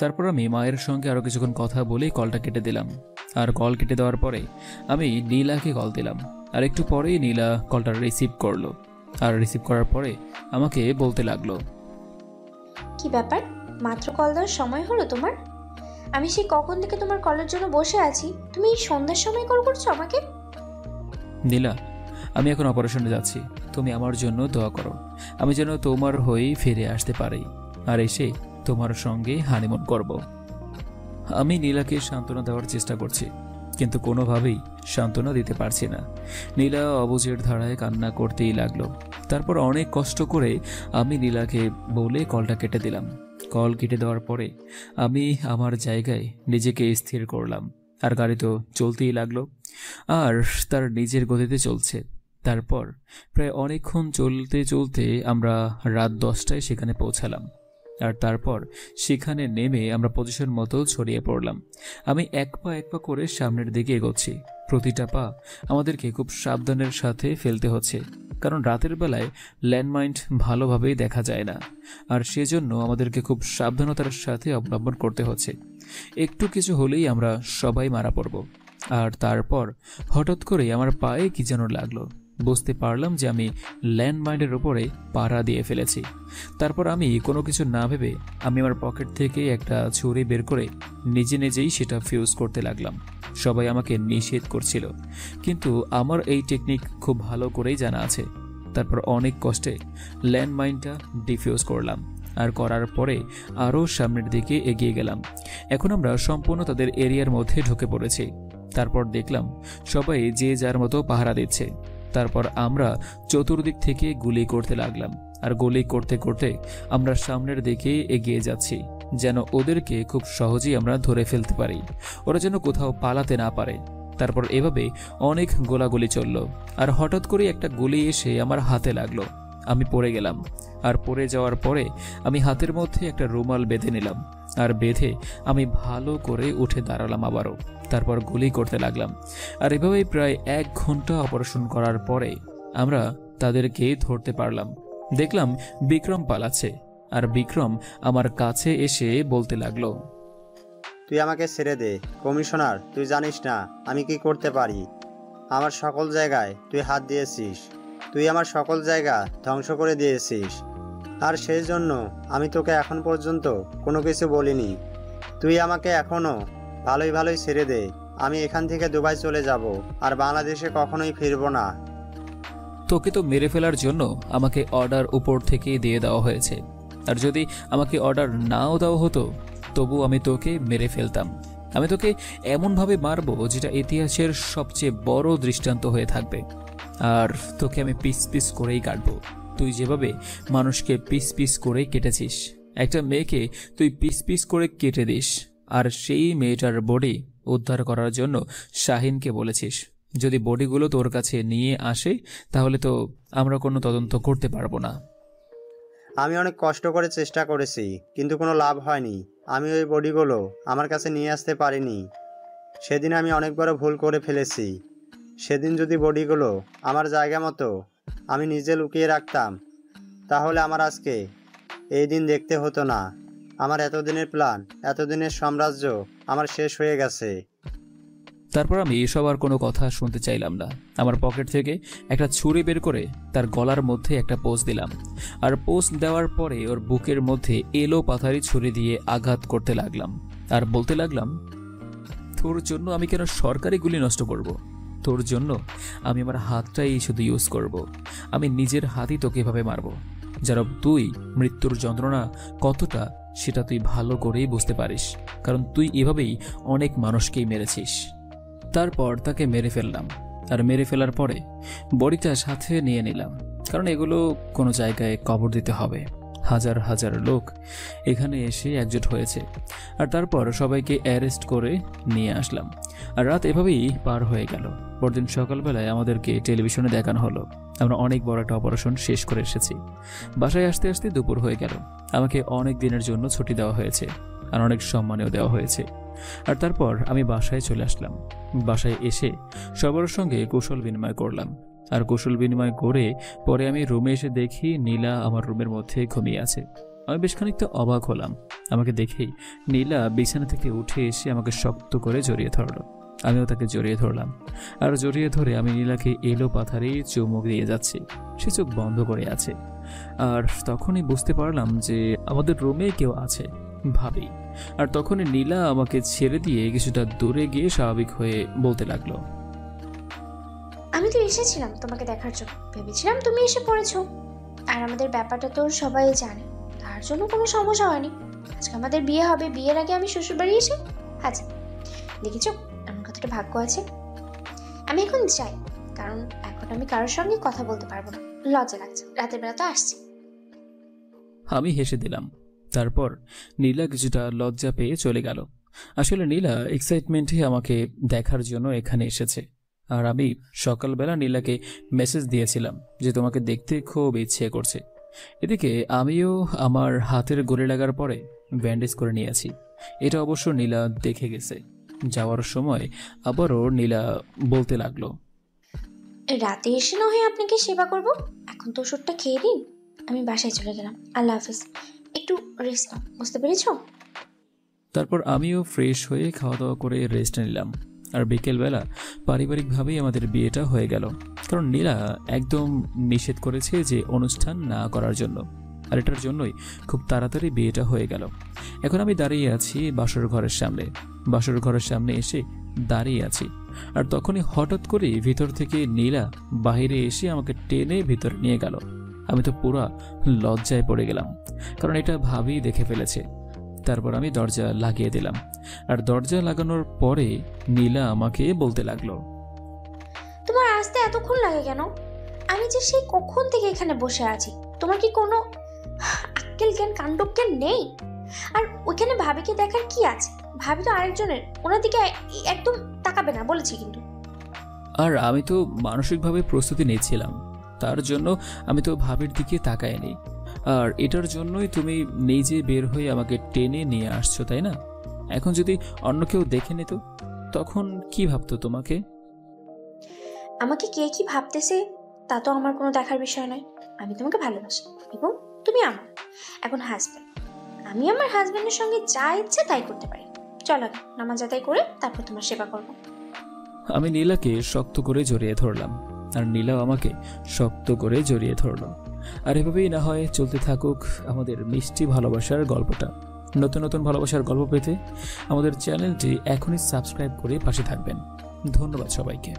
তারপর আমি মায়ের সঙ্গে আরও কিছুক্ষণ কথা বলেই কলটা কেটে দিলাম। আর কল কেটে দেওয়ার পরে আমি নীলাকে কল দিলাম, আর একটু পরেই নীলা কলটা রিসিভ করলো। আর রিসিভ করার পরে আমাকে বলতে লাগলো, কি ব্যাপার, মাত্র কল দেওয়ার সময় হলো তোমার? আমি সেই কখন থেকে তোমার কলের জন্য বসে আছি, তুমি এই সন্ধ্যার সময় কল করছো আমাকে? নীলা, আমি এখন অপারেশনে যাচ্ছি, তুমি আমার জন্য দোয়া করো, আমি যেন তোমার হয়েই ফিরে আসতে পারি, আর এসে তোমার সঙ্গে হানিমুন করব। আমি নীলাকে সান্ত্বনা দেওয়ার চেষ্টা করছি, কিন্তু কোনোভাবেই সান্ত্বনা দিতে পারছি না। নীলা অবুঝের ধারায় কান্না করতেই লাগলো। তারপর অনেক কষ্ট করে আমি নীলাকে বলে কলটা কেটে দিলাম। কল কেটে দেওয়ার পরে আমি আমার জায়গায় নিজেকে স্থির করলাম, আর গাড়ি তো চলতেই লাগলো, আর তার নিজের গতিতে চলছে। তারপর প্রায় অনেকক্ষণ চলতে চলতে আমরা রাত 10টায় সেখানে পৌঁছালাম। আর তারপর সেখানে নেমে আমরা পজিশন মতো ছড়িয়ে পড়লাম। আমি এক পা করে সামনের দিকে এগোচ্ছি। প্রতিটা পা আমাদেরকে খুব সাবধানের সাথে ফেলতে হচ্ছে, কারণ রাতের বেলায় ল্যান্ডমাইন ভালোভাবেই দেখা যায় না, আর সেজন্য আমাদেরকে খুব সাবধানতার সাথে অবলম্বন করতে হচ্ছে। একটু কিছু হলেই আমরা সবাই মারা পড়ব। আর তারপর হঠাৎ করে আমার পায়ে কি যেন লাগলো। বুঝতে পারলাম যে আমি ল্যান্ডমাইনের উপরে পাড়া দিয়ে ফেলেছি। তারপর আমি কোনো কিছু না ভেবে আমি আমার পকেট থেকে একটা ছুরি বের করে নিজেই সেটা ফিউজ করতে লাগলাম। সবাই আমাকে নিষেধ করছিল, কিন্তু আমার এই টেকনিক খুব ভালো করেই জানা আছে। তারপর অনেক কষ্টে ল্যান্ডমাইনটা ডিফিউজ করলাম, আর করার পরে আরও সামনের দিকে এগিয়ে গেলাম। এখন আমরা সম্পূর্ণ তাদের এরিয়ার মধ্যে ঢুকে পড়েছি। তারপর দেখলাম সবাই যে যার মতো পাহারা দিচ্ছে। তারপর আমরা চতুর্দিক থেকে গুলি করতে লাগলাম, আর গুলি করতে করতে আমরা সামনের দিকে এগিয়ে যাচ্ছি, যেন ওদেরকে খুব সহজেই আমরা ধরে ফেলতে পারি, ওরা যেন কোথাও পালাতে না পারে। তারপর এভাবে অনেক গোলাগুলি চলল, আর হঠাৎ করে একটা গুলি এসে আমার হাতে লাগলো। আমি পড়ে গেলাম, আর পড়ে যাওয়ার পরে আমি হাতের মধ্যে একটা রুমাল বেঁধে নিলাম, আর বেঁধে আমি ভালো করে উঠে দাঁড়ালাম আবারও। তারপর গুলি করতে লাগলাম, আর এভাবেই প্রায় 1 ঘন্টা অপারেশন করার পরে আমরা তাদেরকে ধরতে পারলাম। দেখলাম বিক্রম পালাচ্ছে, আর বিক্রম আমার কাছে এসে বলতে লাগলো, তুই আমাকে ছেড়ে দে কমিশনার, তুই জানিস না আমি কি করতে পারি। আমার সকল জায়গায় তুই হাত দিয়েছিস, তুই আমার সকল জায়গা ধ্বংস করে দিয়েছিস, আর সেই জন্য আমি তোকে এখন পর্যন্ত কোনো কিছু বলিনি। তুই আমাকে এখনও ভালোই ছেড়ে দে। আমি এখান থেকে দুবাই চলে যাব, আর বাংলাদেশে কখনোই ফিরবো না। তোকে তো মেরে ফেলার জন্য আমাকে অর্ডার উপর থেকে দিয়ে দেওয়া হয়েছে, আর যদি আমাকে অর্ডার নাও দেওয়া হতো তবু আমি তোকে মেরে ফেলতাম। আমি তোকে এমনভাবে মারবো যেটা ইতিহাসের সবচেয়ে বড় দৃষ্টান্ত হয়ে থাকবে, আর তোকে আমি পিস পিস করেই কাটবো। তুই যেভাবে মানুষকে পিস পিস করে কেটেছিস, একটা মেয়েকে তুই পিস পিস করে কেটে দিস, আর সেই মেয়েটার বডি উদ্ধার করার জন্য শাহিনকে বলেছিস। যদি বডিগুলো তোর কাছে নিয়ে আসে তাহলে তো আমরা কোনো তদন্ত করতে পারবো না। আমি অনেক কষ্ট করে চেষ্টা করেছি, কিন্তু কোনো লাভ হয়নি। আমি ওই বডিগুলো আমার কাছে নিয়ে আসতে পারিনি। সেদিন আমি অনেক বড় ভুল করে ফেলেছি। সেদিন যদি বডিগুলো আমার জায়গা মতো আমি নিজে লুকিয়ে রাখতাম, তাহলে আমার আজকে এই দিন দেখতে হতো না। আমার এতদিনের প্ল্যান, এতদিনের সাম্রাজ্য আমার শেষ হয়ে গেছে। তারপর আমি এসব আর কোনো কথা শুনতে চাইলাম না। আমার পকেট থেকে একটা ছুরি বের করে তার গলার মধ্যে একটা পোজ দিলাম, আর পোজ দেওয়ার পরে ওর বুকের মধ্যে এলো পাথারি ছুরি দিয়ে আঘাত করতে লাগলাম, আর বলতে লাগলাম, তোর জন্য আমি কেন সরকারি গুলি নষ্ট করব? তোর জন্য আমি আমার হাতটাই শুধু ইউজ করব। আমি নিজের হাতই তোকে এভাবে মারব যেন তুই মৃত্যুর যন্ত্রণা কতটা সেটা তুই ভালো করেই বুঝতে পারিস, কারণ তুই এভাবেই অনেক মানুষকেই মেরেছিস। তারপর তাকে মেরে ফেললাম, আর মেরে ফেলার পরে বড়িটা সাথে নিয়ে নিলাম, কারণ এগুলো কোনো জায়গায় কবর দিতে হবে। হাজার হাজার লোক এখানে এসে একজোট হয়েছে, আর তারপর সবাইকে অ্যারেস্ট করে নিয়ে আসলাম। আর রাত এভাবেই পার হয়ে গেল। পরদিন সকালবেলায় আমাদেরকে টেলিভিশনে দেখানো হলো আমরা অনেক বড় একটা অপারেশন শেষ করে এসেছি। বাসায় আসতে আসতে দুপুর হয়ে গেল। আমাকে অনেক দিনের জন্য ছুটি দেওয়া হয়েছে, আর অনেক সম্মানও দেওয়া হয়েছে। আর তারপর আমি বাসায় চলে আসলাম। বাসায় এসে সবার সঙ্গে কুশল বিনিময় করলাম, আর কুশল বিনিময় করে পরে আমি রুমে এসে দেখি নীলা আমার রুমের মধ্যে ঘুমিয়ে আছে। আমি বেশ খানিকটা অবাক হলাম। আমাকে দেখেই নীলা বিছানা থেকে উঠে এসে আমাকে শক্ত করে জড়িয়ে ধরলো। আমিও তাকে জড়িয়ে ধরলাম, আর জড়িয়ে ধরে আমি নীলাকে এলো পাথারে চুমুক দিয়ে যাচ্ছি। সে চোখ বন্ধ করে আছে, আর তখনই বুঝতে পারলাম যে আমাদের রুমে কেউ আছে, ভাবি। আর তখনই নীলা আমাকে ছেড়ে দিয়ে কিছুটা দূরে গিয়ে স্বাভাবিক হয়ে বলতে লাগলো, আমি তো এসেছিলাম তোমাকে দেখার জন্য, ভেবেছিলাম তুমি এসে পড়েছো। আর আমাদের ব্যাপারটা তো সবাই জানে, তার জন্য কোনো সমস্যা হয়নি। আজকে আমাদের বিয়ে হবে, বিয়ের আগে আমি শ্বশুরবাড়ি এসে আচ্ছা দেখেছো এমন কতটা ভাগ্য আছে। আমি এখন যাই, কারণ এখন আমি কারোর সঙ্গে কথা বলতে পারবো না, লজ্জা লাগছে। রাতের বেলা তো আসছি। আমি হেসে দিলাম। তারপর নীলা কিছুটা লজ্জা পেয়ে চলে গেল। আসলে নীলা এক্সাইটমেন্টে আমাকে দেখার জন্য এখানে এসেছে, আর আমি সকালবেলা নীলাকে মেসেজ দিয়েছিলাম যে তোমাকে দেখতে খুব ইচ্ছে করছে। এদিকে আমিও আমার হাতের গলে লাগার পরে ব্যান্ডেজ করে নিয়েছি। এটা অবশ্য নীলা দেখে গেছে। যাওয়ার সময় আবারও নীলা বলতে লাগলো, রাতে এসে না হয় আপনাকে সেবা করব, এখন তো ওষুধটা খেয়ে দিন। আমি বাসায় চলে গেলাম, আল্লাহ হাফিজ, একটু রেস্ট নাও, বুঝতে পেরেছো? তারপর আমিও ফ্রেশ হয়ে খাওয়া দাওয়া করে রেস্ট নিলাম। আর বিকেলবেলা পারিবারিকভাবেই আমাদের বিয়েটা হয়ে গেল, কারণ নীলা একদম নিষেধ করেছে যে অনুষ্ঠান না করার জন্য, আর এটার জন্যই খুব তাড়াতাড়ি বিয়েটা হয়ে গেল। এখন আমি দাঁড়িয়ে আছি বাসর ঘরের সামনে। বাসর ঘরের সামনে এসে দাঁড়িয়ে আছি, আর তখনই হঠাৎ করে ভিতর থেকে নীলা বাইরে এসে আমাকে টেনে ভিতরে নিয়ে গেল। আমি তো পুরা লজ্জায় পড়ে গেলাম, কারণ এটা ভাবি দেখে ফেলেছে। তারপর আমি দরজা লাগিয়ে দিলাম, আর দরজা লাগানোর পরে নীলা আমাকে বলতে লাগলো, তোমার আসতে এতক্ষণ লাগে কেন? আমি যে সেই কখন থেকে এখানে বসে আছি, তোমার কি কোনো আক্কেল জ্ঞান কাণ্ড জ্ঞান নেই? আর ওইখানে ভাবিকে দেখার কি আছে? ভাবি তো আরেকজনের, ওনার দিকে একদম তাকাবে না বলেছি কিন্তু। আর আমি তো মানসিকভাবে প্রস্তুতি নিয়েছিলাম, তার জন্য আমি তো ভাবির দিকে তাকাইনি। আর এটার জন্যই তুমি নিজে বের হয়ে আমাকে টেনে নিয়ে আসছো, তাই না? এখন যদি অন্য কেউ দেখে নিত তখন কি ভাবতো তোমাকে? আমাকে কে কি ভাবতেছে তা তো আমার কোনো দেখার বিষয় নয়। আমি তোমাকে ভালোবাসি এবং তুমি আমার এখন হাজব্যান্ড। আমি আমার হাজব্যান্ডের সঙ্গে যা ইচ্ছে তাই করতে পারি। চলো নামাজ আদায় করে তারপর তোমার সেবা করবো। আমি নীলাকে শক্ত করে জড়িয়ে ধরলাম, আর নীলাও আমাকে শক্ত করে জড়িয়ে ধরলো। আর এভাবেই না হয় চলতে থাকুক আমাদের মিষ্টি ভালোবাসার গল্পটা। নতুন নতুন ভালোবাসার গল্প পেতে আমাদের চ্যানেলটি এখনই সাবস্ক্রাইব করে পাশে থাকবেন। ধন্যবাদ সবাইকে।